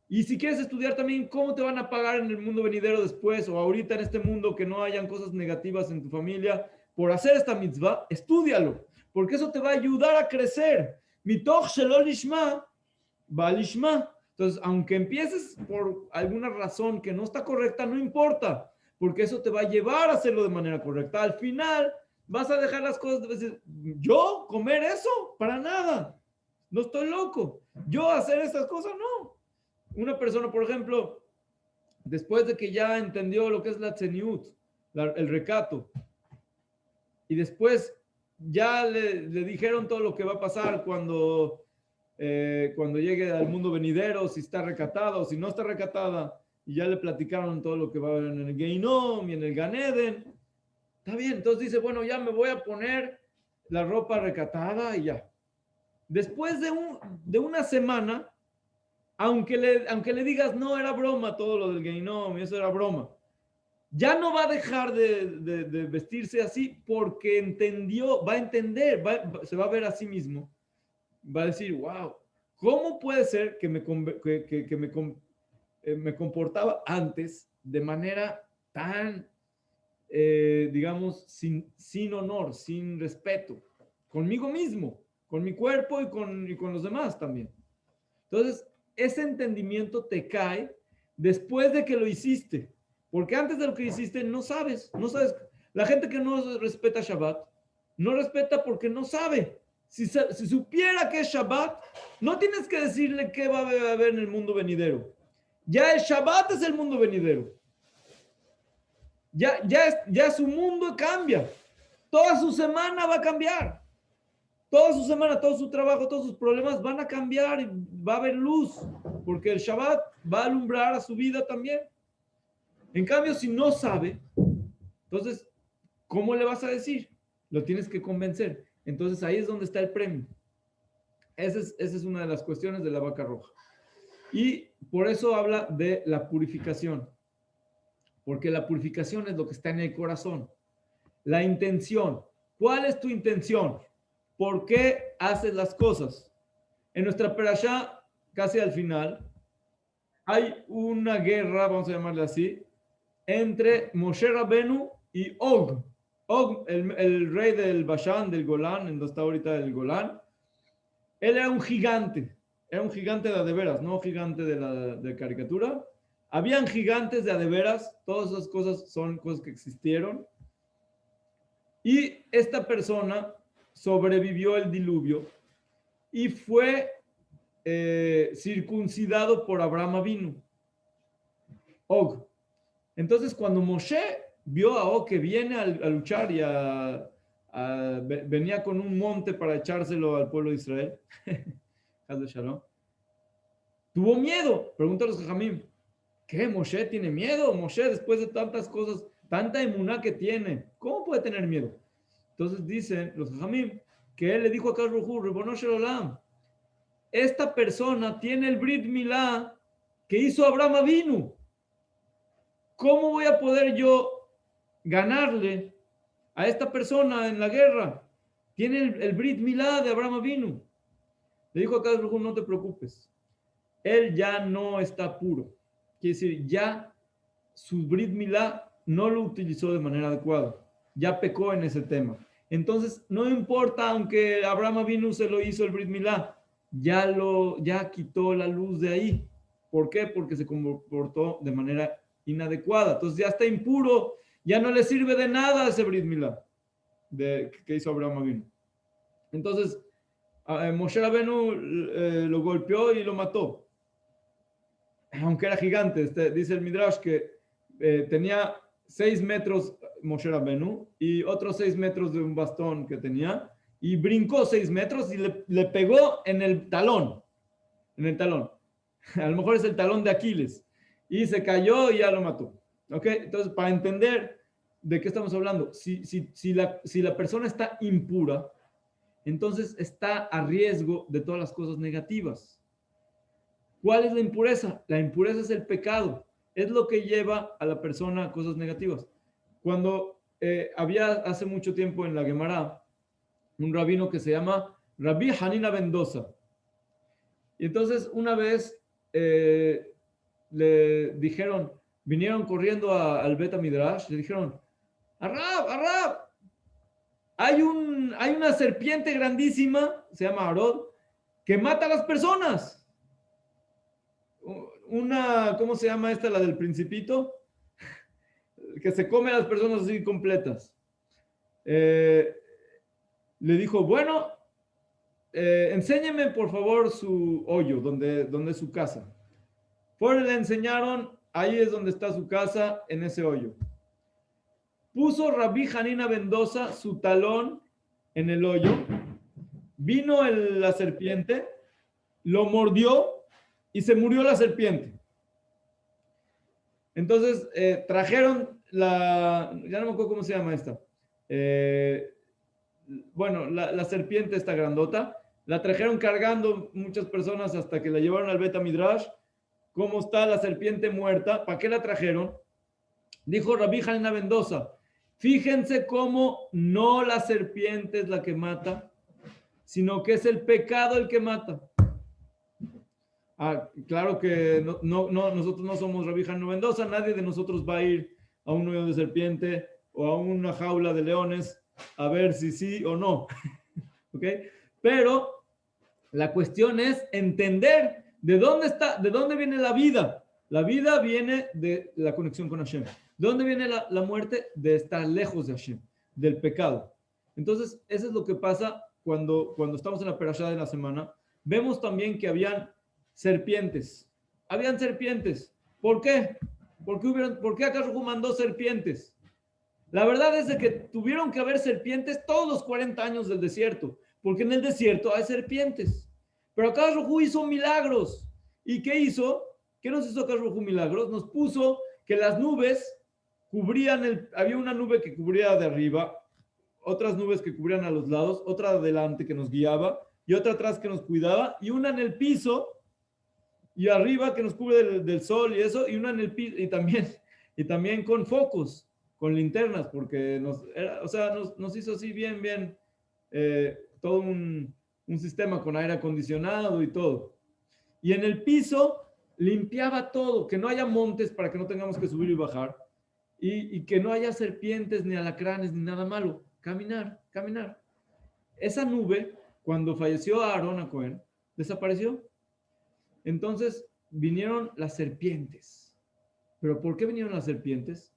Y si quieres estudiar también cómo te van a pagar en el mundo venidero después o ahorita en este mundo, que no hayan cosas negativas en tu familia por hacer esta mitzvah, estúdialo, porque eso te va a ayudar a crecer. Mitoch shelo lishma, va lishma. Entonces, aunque empieces por alguna razón que no está correcta, no importa, porque eso te va a llevar a hacerlo de manera correcta. Al final, vas a dejar las cosas de veces. ¿Yo comer eso? Para nada. No estoy loco. ¿Yo hacer estas cosas? No. Una persona, por ejemplo, después de que ya entendió lo que es la tzeniut, el recato, y después ya le dijeron todo lo que va a pasar cuando llegue al mundo venidero, si está recatada o si no está recatada, y ya le platicaron todo lo que va a haber en el Geinom y en el Ganeden. Está bien, entonces dice, bueno, ya me voy a poner la ropa recatada y ya. Después de una semana, aunque le digas, no, era broma todo lo del Geinom, eso era broma, ya no va a dejar de vestirse así porque entendió, va a entender, se va a ver a sí mismo, va a decir, wow, ¿cómo puede ser que me comportaba antes de manera tan, digamos, sin honor, sin respeto, conmigo mismo, con mi cuerpo y con los demás también? Entonces, ese entendimiento te cae después de que lo hiciste, porque antes de lo que hiciste no sabes. La gente que no respeta Shabbat, no respeta porque no sabe. Si supiera que es Shabbat, no tienes que decirle qué va a haber en el mundo venidero. Ya el Shabbat es el mundo venidero. Ya su mundo cambia. Toda su semana va a cambiar. Toda su semana, todo su trabajo, todos sus problemas van a cambiar y va a haber luz, porque el Shabbat va a alumbrar a su vida también. En cambio, si no sabe, entonces, ¿cómo le vas a decir? Lo tienes que convencer. Entonces ahí es donde está el premio. Esa es una de las cuestiones de la vaca roja. Y por eso habla de la purificación, porque la purificación es lo que está en el corazón. La intención. ¿Cuál es tu intención? ¿Por qué haces las cosas? En nuestra perashá, casi al final, hay una guerra, vamos a llamarla así, entre Moshe Rabenu y Og. Og, el rey del Bashan, del Golán, en donde está ahorita el Golán, él era un gigante de veras, no gigante de caricatura. Habían gigantes de veras, todas esas cosas son cosas que existieron. Y esta persona sobrevivió el diluvio y fue circuncidado por Abraham Avinu, Og. Entonces, cuando Moshe vio a Og que viene a luchar y venía con un monte para echárselo al pueblo de Israel, tuvo miedo. Pregunta a los Jajamim, ¿qué? ¿Moshe tiene miedo? Moshe, después de tantas cosas, tanta emuná que tiene, ¿cómo puede tener miedo? Entonces dicen los Jajamim que él le dijo a Kadosh Baruj Hu, Ribono Shel Olam, esta persona tiene el Brit Milá que hizo Abraham Avinu. ¿Cómo voy a poder yo ganarle a esta persona en la guerra? Tiene el Brit Milá de Abraham Avinu. Le dijo a Kadosh Baruj Hu, no te preocupes. Él ya no está puro. Quiere decir, ya su Brit Milá no lo utilizó de manera adecuada. Ya pecó en ese tema. Entonces, no importa, aunque Abraham Avinu se lo hizo el Brit Milá, ya quitó la luz de ahí. ¿Por qué? Porque se comportó de manera inadecuada. Entonces ya está impuro, ya no le sirve de nada ese Brit Milá que hizo Abraham Avinu. Entonces, Moshe Rabenu lo golpeó y lo mató. Aunque era gigante, dice el Midrash que tenía 6 metros Moshe Rabenu y otros 6 metros de un bastón que tenía, y brincó 6 metros y le pegó en el talón. A lo mejor es el talón de Aquiles. Y se cayó y ya lo mató. ¿Ok? Entonces, para entender de qué estamos hablando, si la persona está impura, entonces está a riesgo de todas las cosas negativas. ¿Cuál es la impureza? La impureza es el pecado. Es lo que lleva a la persona a cosas negativas. Cuando había hace mucho tiempo en la Gemara un rabino que se llama Rabbi Hanina ben Dosa. Y entonces una vez le dijeron, vinieron corriendo al Bet Midrash, le dijeron, Arab, hay una serpiente grandísima, se llama Arod, que mata a las personas. ¿Cómo se llama esta, la del Principito? Que se come a las personas así completas. Le dijo, bueno, enséñeme por favor su hoyo, donde es su casa. Le enseñaron, ahí es donde está su casa, en ese hoyo. Puso Rabbi Hanina ben Dosa su talón en el hoyo, vino la serpiente, lo mordió y se murió la serpiente. Entonces trajeron ya no me acuerdo cómo se llama esta. Bueno, la serpiente esta grandota, la trajeron cargando muchas personas hasta que la llevaron al Bet Midrash. ¿Cómo está la serpiente muerta? ¿Para qué la trajeron? Dijo Rabbi Hanina ben Dosa, fíjense cómo no la serpiente es la que mata, sino que es el pecado el que mata. Claro que nosotros no somos Rabbi Hanina ben Dosa, nadie de nosotros va a ir a un hoyo de serpiente o a una jaula de leones a ver si sí o no. ¿Ok? Pero la cuestión es entender de dónde viene la vida. La vida viene de la conexión con Hashem. ¿De dónde viene la muerte? De estar lejos de Hashem, del pecado. Entonces, eso es lo que pasa cuando estamos en la perashá de la semana. Vemos también que habían serpientes. ¿Por qué? ¿Por qué acaso mandó serpientes? La verdad es de que tuvieron que haber serpientes todos los 40 años del desierto, porque en el desierto hay serpientes. Pero Akadosh Baruj Hu hizo milagros. ¿Y qué hizo? ¿Qué nos hizo Akadosh Baruj Hu milagros? Nos puso que las nubes cubrían había una nube que cubría de arriba, otras nubes que cubrían a los lados, otra adelante que nos guiaba y otra atrás que nos cuidaba, y una en el piso y arriba que nos cubre del sol y eso, y una en el piso y también con focos, con linternas, porque nos hizo así bien, todo un un sistema con aire acondicionado y todo. Y en el piso limpiaba todo, que no haya montes para que no tengamos que subir y bajar, y que no haya serpientes, ni alacranes, ni nada malo. Caminar, caminar. Esa nube, cuando falleció Aarón a Cohen, desapareció. Entonces vinieron las serpientes. ¿Pero por qué vinieron las serpientes?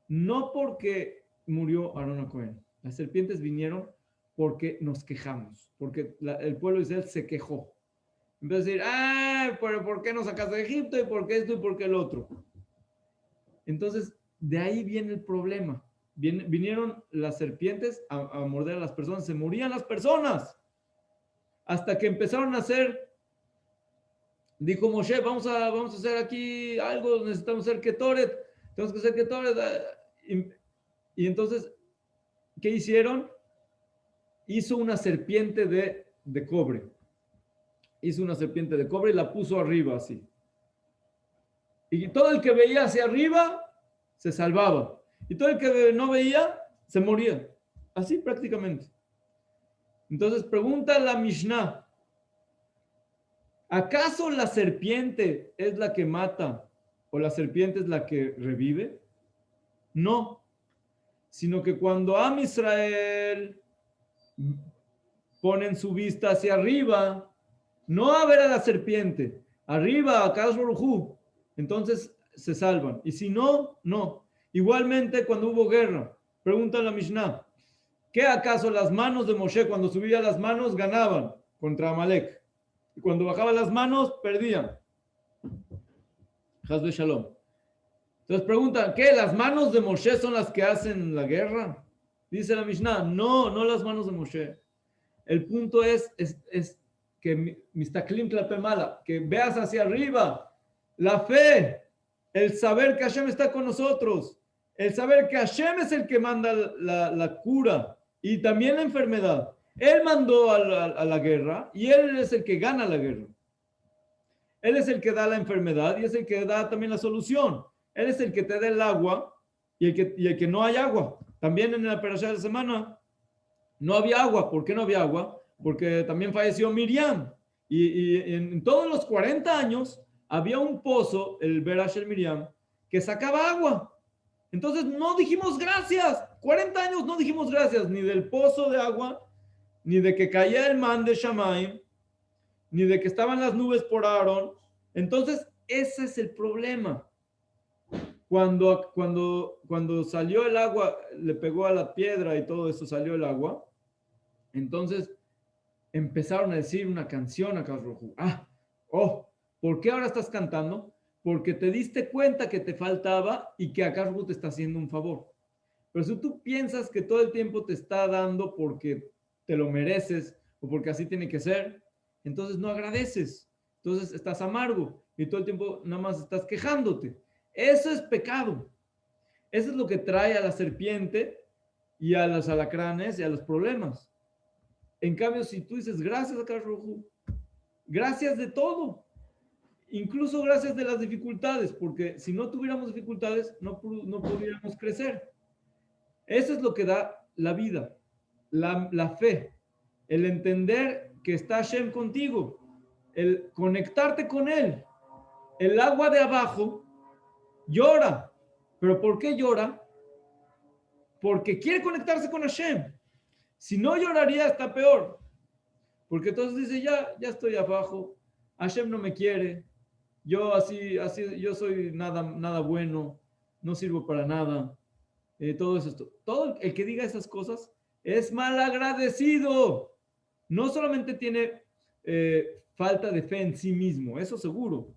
No porque murió Aarón a Cohen. Las serpientes vinieron porque nos quejamos, porque el pueblo de Israel se quejó. Empezó a decir, pero ¿por qué nos sacaste de Egipto? ¿Y por qué esto? ¿Y por qué el otro? Entonces, de ahí viene el problema. Vinieron las serpientes a morder a las personas, se morían las personas. Hasta que empezaron a hacer, dijo Moshe, vamos a hacer aquí algo, necesitamos hacer Ketoret, tenemos que hacer Ketoret. Y entonces, ¿qué hicieron? Hizo una serpiente de cobre. Hizo una serpiente de cobre y la puso arriba así. Y todo el que veía hacia arriba se salvaba. Y todo el que no veía se moría. Así prácticamente. Entonces pregunta la Mishnah, ¿acaso la serpiente es la que mata o la serpiente es la que revive? No, sino que cuando Am Israel ponen su vista hacia arriba, no a ver a la serpiente, arriba a Kadosh Baruj Hu, entonces se salvan. Y si no, no. Igualmente cuando hubo guerra, pregunta la Mishnah, ¿qué acaso las manos de Moshe cuando subía las manos ganaban contra Amalek? Y cuando bajaba las manos perdían. Hazbe Shalom. Entonces preguntan, ¿qué? ¿Las manos de Moshe son las que hacen la guerra? Dice la Mishnah, no, no las manos de Moshe. El punto es que mistaklim klape mala, que veas hacia arriba, la fe, el saber que Hashem está con nosotros, el saber que Hashem es el que manda la cura y también la enfermedad. Él mandó a la guerra y él es el que gana la guerra. Él es el que da la enfermedad y es el que da también la solución. Él es el que te da el agua y el que no hay agua. También en la perashá de la semana no había agua. ¿Por qué no había agua? Porque también falleció Miriam. Y en todos los 40 años había un pozo, el Berash el Miriam, que sacaba agua. Entonces no dijimos gracias. 40 años no dijimos gracias ni del pozo de agua, ni de que caía el man de Shamaim, ni de que estaban las nubes por Aarón. Entonces ese es el problema. Cuando salió el agua, le pegó a la piedra y todo eso, salió el agua. Entonces empezaron a decir una canción a Kadosh. ¿Por qué ahora estás cantando? Porque te diste cuenta que te faltaba y que Kadosh te está haciendo un favor. Pero si tú piensas que todo el tiempo te está dando porque te lo mereces o porque así tiene que ser, entonces no agradeces. Entonces estás amargo y todo el tiempo nada más estás quejándote. Eso es pecado. Eso es lo que trae a la serpiente y a los alacranes y a los problemas. En cambio, si tú dices gracias a Kadosh, gracias de todo, incluso gracias de las dificultades, porque si no tuviéramos dificultades, no pudiéramos crecer. Eso es lo que da la vida, la fe, el entender que está Hashem contigo, el conectarte con Él. El agua de abajo llora, pero ¿por qué llora? Porque quiere conectarse con Hashem. Si no lloraría, está peor. Porque entonces dice, ya estoy abajo, Hashem no me quiere, yo yo soy nada bueno, no sirvo para nada. Todo eso. Todo el que diga esas cosas es mal agradecido. No solamente tiene falta de fe en sí mismo, eso seguro.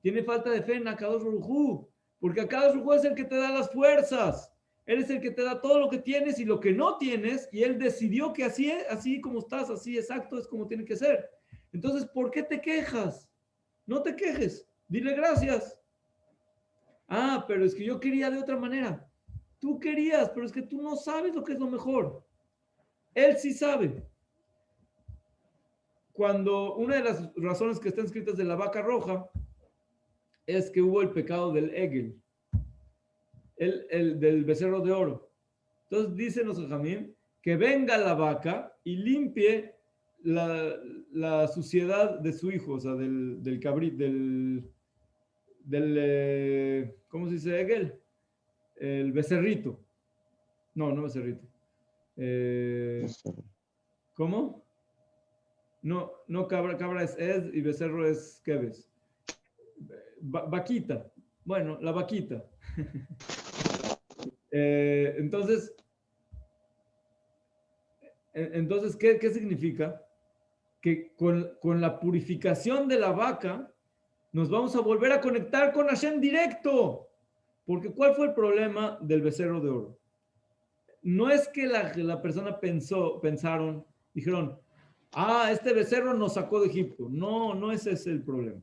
Tiene falta de fe en Akadosh Baruj Hu, porque Akadosh Baruj Hu es el que te da las fuerzas. Él es el que te da todo lo que tienes y lo que no tienes, y Él decidió que así como estás, así exacto es como tiene que ser. Entonces, ¿por qué te quejas? No te quejes, dile gracias. Pero es que yo quería de otra manera. Tú querías, pero es que tú no sabes lo que es lo mejor. Él sí sabe. Cuando una de las razones que están escritas de la vaca roja es que hubo el pecado del Egel, del becerro de oro. Entonces dicen los Jamim que venga la vaca y limpie la, la suciedad de su hijo, o sea, del cabrit, ¿cómo se dice? Egel, el becerrito. No, no becerrito. ¿Cómo? No, no cabra, cabra es y becerro es keves. Vaquita. Bueno, la vaquita. Entonces, ¿qué significa? Que con la purificación de la vaca nos vamos a volver a conectar con Hashem directo. Porque ¿cuál fue el problema del becerro de oro? No es que la persona dijeron, este becerro nos sacó de Egipto. No, no ese es el problema.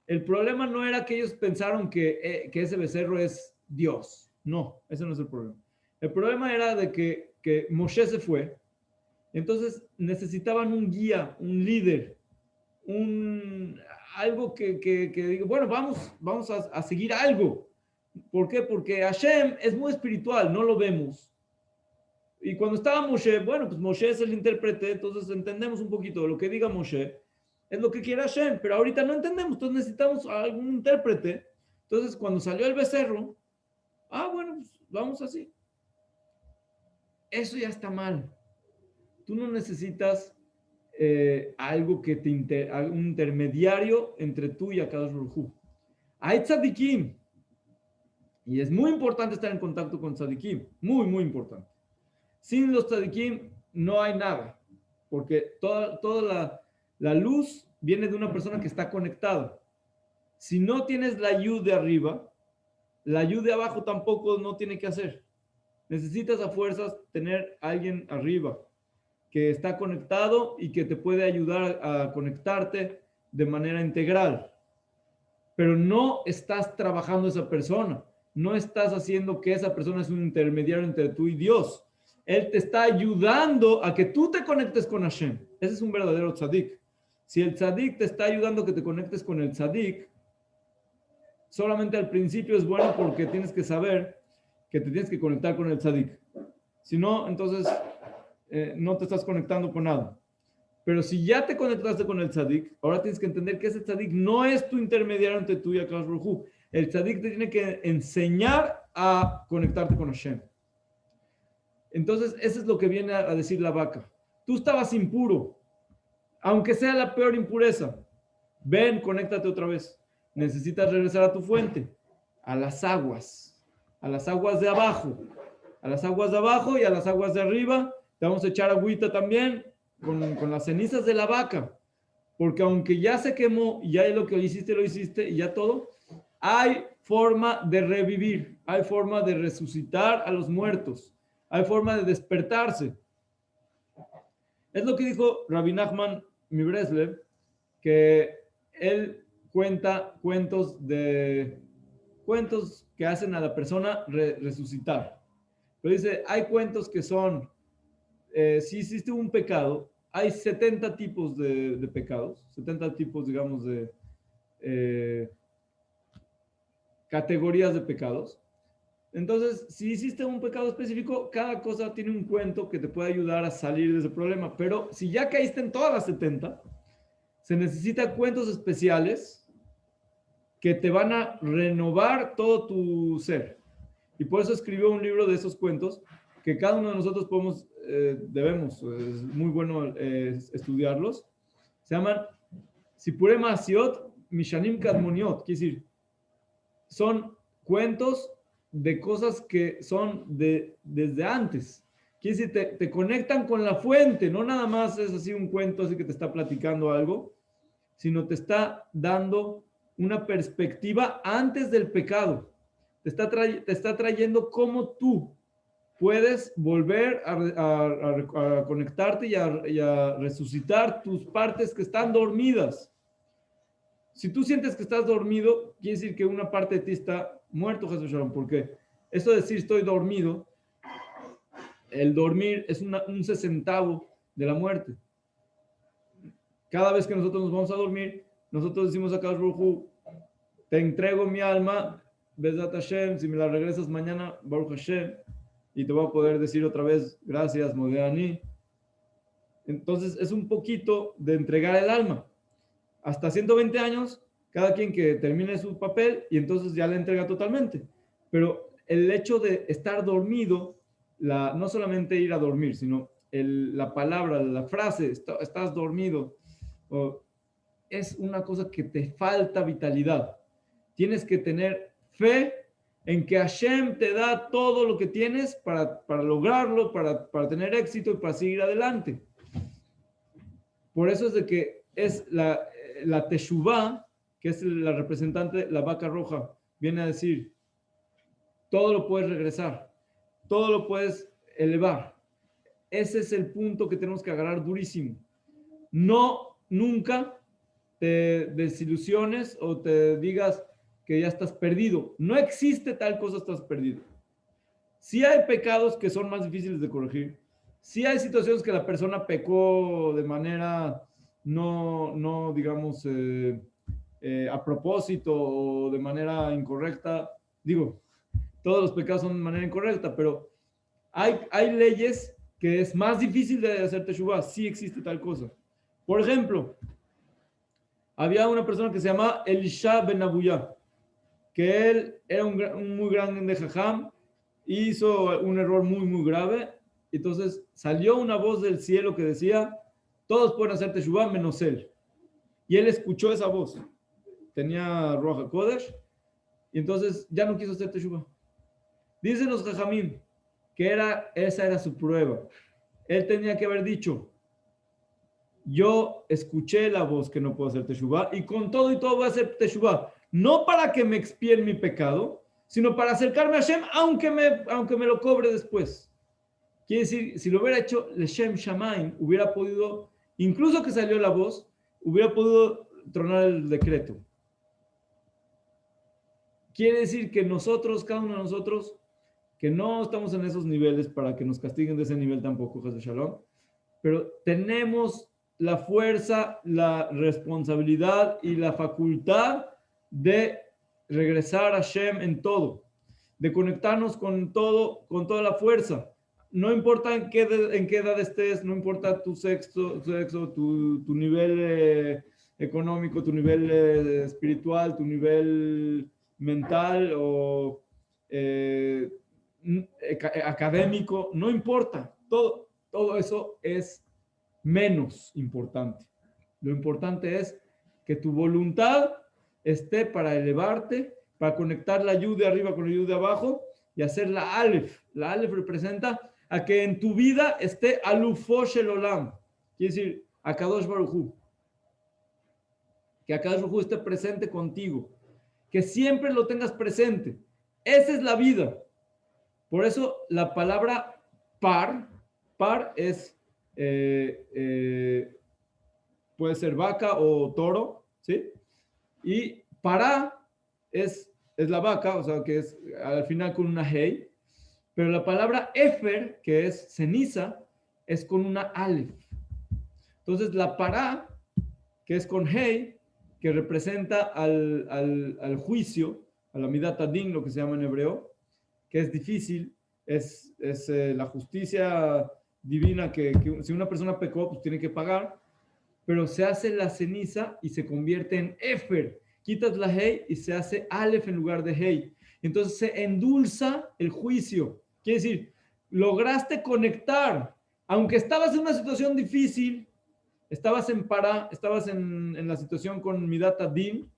El problema no era que ellos pensaron que ese becerro es Dios. No, ese no es el problema. El problema era de que Moshe se fue. Entonces necesitaban un guía, un líder, algo que diga, bueno, vamos a seguir algo. ¿Por qué? Porque Hashem es muy espiritual, no lo vemos. Y cuando estaba Moshe, bueno, pues Moshe es el intérprete, entonces entendemos un poquito de lo que diga Moshe, es lo que quiere Hashem, pero ahorita no entendemos, entonces necesitamos algún intérprete. Entonces, cuando salió el becerro, bueno, pues vamos así. Eso ya está mal. Tú no necesitas algo que un intermediario entre tú y Akadosh Baruj Hu. Hay tzadikim, y es muy importante estar en contacto con tzadikim, muy, muy importante. Sin los tzadikim no hay nada, porque toda la luz viene de una persona que está conectada. Si no tienes la yud de arriba, la yud de abajo tampoco no tiene que hacer. Necesitas a fuerzas tener a alguien arriba que está conectado y que te puede ayudar a conectarte de manera integral. Pero no estás trabajando esa persona, no estás haciendo que esa persona es un intermediario entre tú y Dios. Él te está ayudando a que tú te conectes con Hashem. Ese es un verdadero tzadik. Si el tzadik te está ayudando a que te conectes con el tzadik, solamente al principio es bueno porque tienes que saber que te tienes que conectar con el tzadik. Si no, entonces no te estás conectando con nada. Pero si ya te conectaste con el tzadik, ahora tienes que entender que ese tzadik no es tu intermediario entre tú y Akadosh Baruj Hu. El tzadik te tiene que enseñar a conectarte con Hashem. Entonces, eso es lo que viene a decir la vaca. Tú estabas impuro, aunque sea la peor impureza. Ven, conéctate otra vez. Necesitas regresar a tu fuente, a las aguas de abajo, a las aguas de abajo y a las aguas de arriba. Te vamos a echar agüita también con las cenizas de la vaca, porque aunque ya se quemó, ya lo que lo hiciste y ya todo, hay forma de revivir, hay forma de resucitar a los muertos, hay forma de despertarse. Es lo que dijo Rabbi Nachman Mibreslev, que él cuenta cuentos que hacen a la persona resucitar. Pero dice, hay cuentos que son, si hiciste un pecado, hay 70 tipos de pecados, 70 tipos, digamos, de categorías de pecados. Entonces, si hiciste un pecado específico, cada cosa tiene un cuento que te puede ayudar a salir de ese problema. Pero si ya caíste en todas las 70, se necesitan cuentos especiales que te van a renovar todo tu ser. Y por eso escribió un libro de esos cuentos que cada uno de nosotros debemos, es muy bueno estudiarlos. Se llaman Sipure Masiot Mishanim Kadmoniot, quiere decir, son cuentos de cosas que son desde antes. Quiere decir, te conectan con la fuente, no nada más es así un cuento así que te está platicando algo, sino te está dando una perspectiva antes del pecado. Te está trayendo cómo tú puedes volver a conectarte y a resucitar tus partes que están dormidas. Si tú sientes que estás dormido, quiere decir que una parte de ti está muerto, Jesús Shalom, porque eso de decir estoy dormido, el dormir es un sesentavo de la muerte. Cada vez que nosotros nos vamos a dormir, nosotros decimos a Akadosh Baruj Hu, te entrego mi alma, Bezat Hashem, si me la regresas mañana, Baruch Hashem, y te voy a poder decir otra vez, gracias, Modeani. Entonces es un poquito de entregar el alma. Hasta 120 años, cada quien que termine su papel y entonces ya le entrega totalmente. Pero el hecho de estar dormido, no solamente ir a dormir, sino la palabra, la frase, estás dormido, es una cosa que te falta vitalidad. Tienes que tener fe en que Hashem te da todo lo que tienes para lograrlo, para tener éxito y para seguir adelante. Por eso es de que es la Teshuvah, que es la representante, la vaca roja, viene a decir, todo lo puedes regresar, todo lo puedes elevar. Ese es el punto que tenemos que agarrar durísimo. No, nunca te desilusiones o te digas que ya estás perdido. No existe tal cosa, estás perdido. Sí hay pecados que son más difíciles de corregir. Sí hay situaciones que la persona pecó de manera no digamos, a propósito o de manera incorrecta. Digo, todos los pecados son de manera incorrecta, pero hay leyes que es más difícil de hacer teshuvah. Sí existe tal cosa. Por ejemplo, había una persona que se llama Elisha Ben Abuyá, que él era un muy grande jajam, hizo un error muy grave, entonces salió una voz del cielo que decía, todos pueden hacer teshuvah menos él. Y él escuchó esa voz, tenía Ruach HaKodesh, y entonces ya no quiso hacer teshuvah. Dicen los jajamim que esa era su prueba. Él tenía que haber dicho, yo escuché la voz que no puedo hacer teshuvah y con todo y todo voy a hacer teshuvah. No para que me expíen mi pecado, sino para acercarme a Hashem, aunque me lo cobre después. Quiere decir, si lo hubiera hecho Leshem Shamaim, hubiera podido, incluso que salió la voz, hubiera podido tronar el decreto. Quiere decir que nosotros, cada uno de nosotros, que no estamos en esos niveles para que nos castiguen de ese nivel tampoco, Jesús Shalom, pero tenemos la fuerza, la responsabilidad y la facultad de regresar a Hashem en todo, de conectarnos con todo, con toda la fuerza. No importa en qué edad estés, no importa tu sexo, tu nivel económico, tu nivel espiritual, tu nivel mental o académico, no importa. Todo eso es menos importante. Lo importante es que tu voluntad esté para elevarte, para conectar la yud de arriba con la yud de abajo y hacer la alef. La alef representa a que en tu vida esté alufo shel olam. Quiere decir, Akadosh Baruj Hu. Que Akadosh Baruj Hu esté presente contigo. Que siempre lo tengas presente. Esa es la vida. Por eso la palabra par es puede ser vaca o toro, ¿sí? Y para es la vaca, o sea, que es al final con una hey, pero la palabra efer, que es ceniza, es con una alef. Entonces la para, que es con hey, que representa al juicio, a la midat adin, lo que se llama en hebreo, que es difícil, es la justicia divina que si una persona pecó, pues tiene que pagar, pero se hace la ceniza y se convierte en Efer. Quitas la Hey y se hace Aleph en lugar de Hey. Entonces se endulza el juicio. Quiere decir, lograste conectar, aunque estabas en una situación difícil, estabas en la situación con Midat Adin,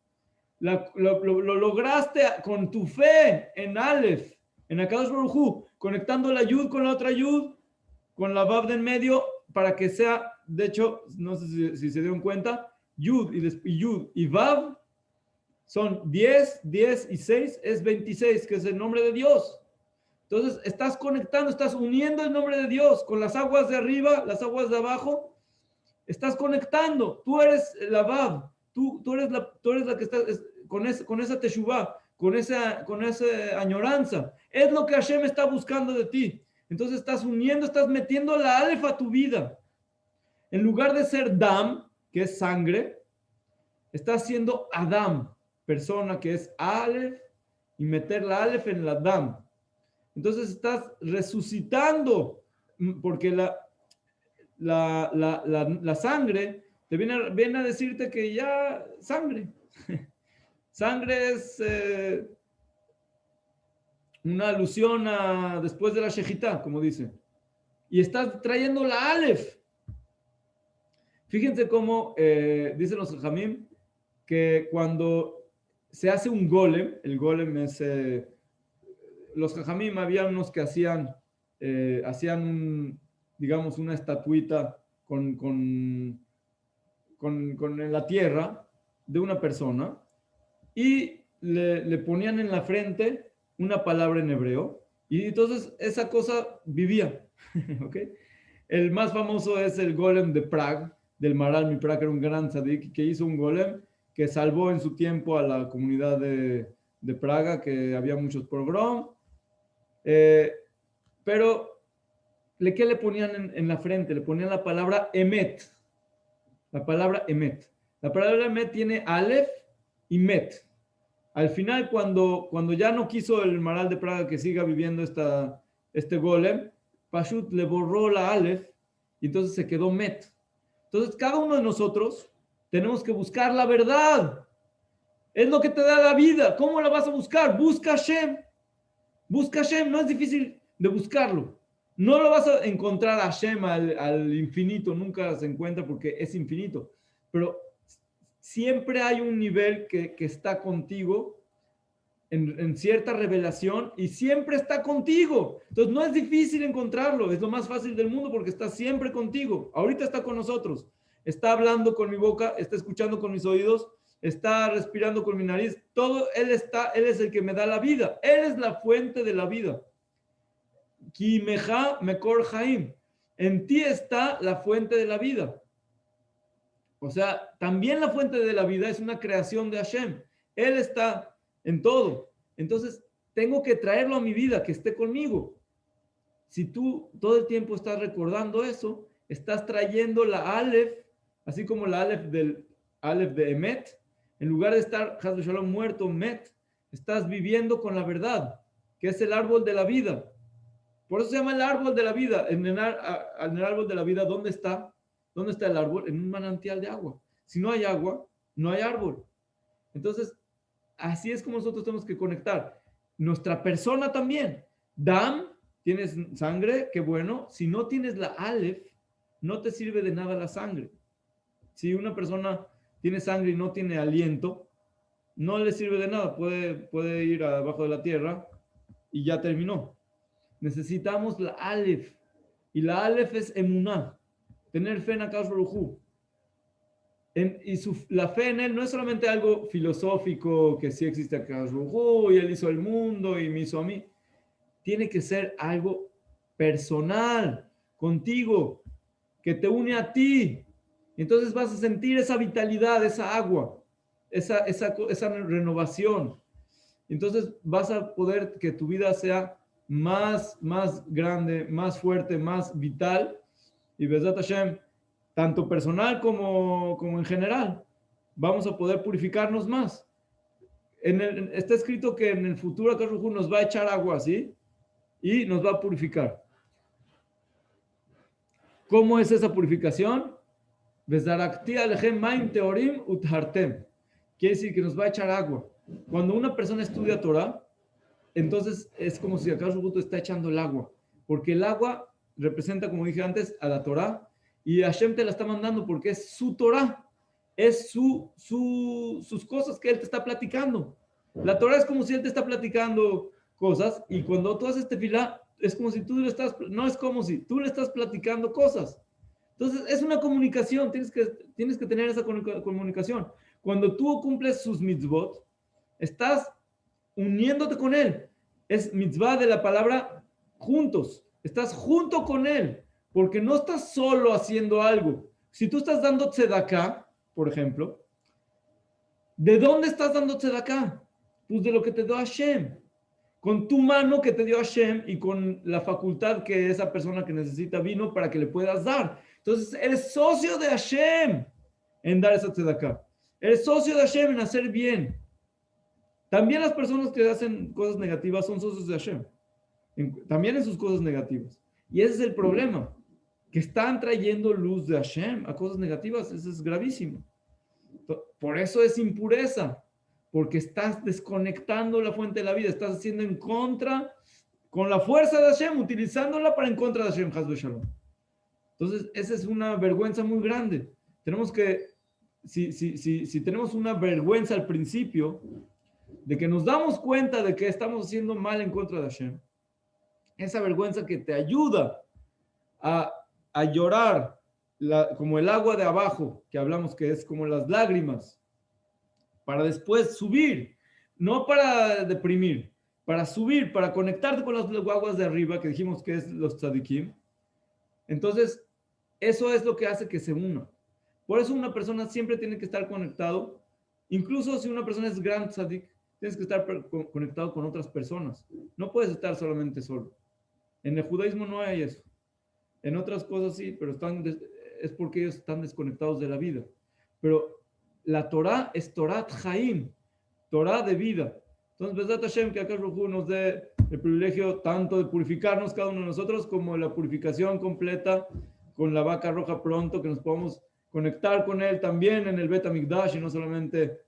lo lograste con tu fe en Aleph, en Akadosh Baruj Hu, conectando la Yud con la otra Yud, con la Vav de en medio, para que sea, de hecho, no sé si se dieron cuenta, Yud y Yud y Vav son 10 y 6 es 26, que es el nombre de Dios. Entonces, estás conectando, estás uniendo el nombre de Dios con las aguas de arriba, las aguas de abajo, estás conectando. Tú eres la Vav, tú eres la que está con esa teshuvah, con esa añoranza. Es lo que Hashem está buscando de ti. Entonces estás uniendo, estás metiendo la alef a tu vida. En lugar de ser dam, que es sangre, estás siendo Adam, persona que es alef, y meter la alef en la dam. Entonces estás resucitando, porque la sangre, te viene a decirte que ya sangre. Sangre es una alusión a después de la Shejitá, como dice. Y estás trayendo la Aleph. Fíjense cómo dicen los Jamim que cuando se hace un golem, el golem es, los Jajamim había unos que hacían digamos, una estatuita con la tierra de una persona y le ponían en la frente una palabra en hebreo y entonces esa cosa vivía. ¿Okay? El más famoso es el golem de Praga, del Maral Mi Praga, era un gran tzadik que hizo un golem que salvó en su tiempo a la comunidad de Praga, que había muchos pogroms. Pero, ¿qué le ponían en la frente? Le ponían la palabra Emet. La palabra Emet. La palabra Emet tiene Aleph y Met. Al final, cuando ya no quiso el Maral de Praga que siga viviendo este golem, Pashut le borró la Aleph y entonces se quedó Met. Entonces, cada uno de nosotros tenemos que buscar la verdad. Es lo que te da la vida. ¿Cómo la vas a buscar? Busca Hashem. Busca Hashem. No es difícil de buscarlo. No lo vas a encontrar a Hashem al infinito. Nunca se encuentra porque es infinito. Pero siempre hay un nivel que está contigo en cierta revelación y siempre está contigo. Entonces no es difícil encontrarlo, es lo más fácil del mundo porque está siempre contigo. Ahorita está con nosotros, está hablando con mi boca, está escuchando con mis oídos, está respirando con mi nariz. Todo él es el que me da la vida. Él es la fuente de la vida. Ki meja mekor haim. En ti está la fuente de la vida. O sea, también la fuente de la vida es una creación de Hashem. Él está en todo. Entonces, tengo que traerlo a mi vida, que esté conmigo. Si tú todo el tiempo estás recordando eso, estás trayendo la Aleph, así como la Aleph de Emet, en lugar de estar, Chas v'Shalom, muerto, Met, estás viviendo con la verdad, que es el árbol de la vida. Por eso se llama el árbol de la vida. En el árbol de la vida, ¿dónde está? ¿Dónde está el árbol? En un manantial de agua. Si no hay agua, no hay árbol. Entonces, así es como nosotros tenemos que conectar. Nuestra persona también. Dam, tienes sangre, qué bueno. Si no tienes la Aleph, no te sirve de nada la sangre. Si una persona tiene sangre y no tiene aliento, no le sirve de nada. Puede ir abajo de la tierra y ya terminó. Necesitamos la Aleph. Y la Aleph es emuná. Tener fe en Akadosh Baruj Hu. La fe en él no es solamente algo filosófico, que sí existe Akadosh Baruj Hu y él hizo el mundo y me hizo a mí. Tiene que ser algo personal, contigo, que te une a ti. Entonces vas a sentir esa vitalidad, esa agua, esa renovación. Entonces vas a poder que tu vida sea más grande, más fuerte, más vital. Y Bezat Hashem, tanto personal como en general, vamos a poder purificarnos más. Está escrito que en el futuro Akadosh Baruj Hu nos va a echar agua, ¿sí? Y nos va a purificar. ¿Cómo es esa purificación? Bezarakti alechem maim teorim uthartem. Quiere decir que nos va a echar agua. Cuando una persona estudia Torah, entonces es como si Akadosh Baruj Hu está echando el agua. Porque el agua representa, como dije antes, a la Torah. Y Hashem te la está mandando porque es su Torah. Es sus cosas que Él te está platicando. La Torah es como si Él te está platicando cosas. Y cuando tú haces tefilá, es como si tú le estás... No es como si tú le estás platicando cosas. Entonces, es una comunicación. Tienes que tener esa comunicación. Cuando tú cumples sus mitzvot, estás uniéndote con Él. Es mitzvah de la palabra juntos. Estás junto con Él, porque no estás solo haciendo algo. Si tú estás dando tzedaká, por ejemplo, ¿de dónde estás dando tzedaká? Pues de lo que te dio Hashem. Con tu mano que te dio Hashem y con la facultad que esa persona que necesita vino para que le puedas dar. Entonces, eres socio de Hashem en dar esa tzedaká. Eres socio de Hashem en hacer bien. También las personas que hacen cosas negativas son socios de Hashem. También en sus cosas negativas. Y ese es el problema. que están trayendo luz de Hashem a cosas negativas, eso es gravísimo. Por eso es impureza, porque estás desconectando la fuente de la vida, estás haciendo en contra, con la fuerza de Hashem, utilizándola para en contra de Hashem, Haz Shalom. Entonces, esa es una vergüenza muy grande. Tenemos que, si tenemos una vergüenza al principio, de que nos damos cuenta de que estamos haciendo mal en contra de Hashem, esa vergüenza que te ayuda a llorar como el agua de abajo, que hablamos que es como las lágrimas, para después subir, no para deprimir, para subir, para conectarte con las aguas de arriba, que dijimos que es los tzadikim. Entonces, eso es lo que hace que se una. Por eso una persona siempre tiene que estar conectado, incluso si una persona es gran tzadik, tienes que estar conectado con otras personas. No puedes estar solamente solo. En el judaísmo no hay eso. En otras cosas sí, pero es porque ellos están desconectados de la vida. Pero la Torah es Torat Chaim, Torah de vida. Entonces, Bezat Hashem, que acá nos dé el privilegio tanto de purificarnos cada uno de nosotros, como la purificación completa con la vaca roja pronto, que nos podamos conectar con él también en el Bet HaMikdash y no solamente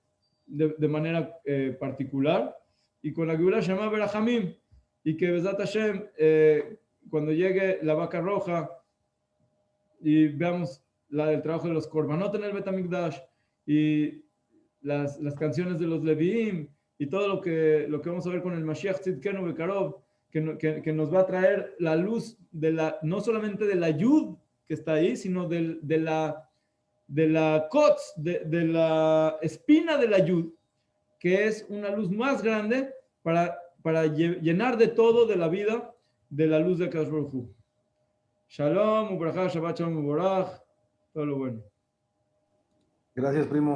de manera particular. Y con la Geula Shema Berachamim, y que Bezat Hashem, cuando llegue la vaca roja y veamos el trabajo de los Korbanot en el Bet HaMikdash y las canciones de los Leviim y todo lo que vamos a ver con el Mashiach Tzidkenu Bekarov, que nos va a traer la luz no solamente de la Yud que está ahí, sino de la Kotz, de la espina de la Yud, que es una luz más grande para llenar de todo de la vida de la luz de Akadosh Baruj Hu. Shalom, Ubrachah, Shabbat Shalom, Uborach, todo lo bueno. Gracias, primo.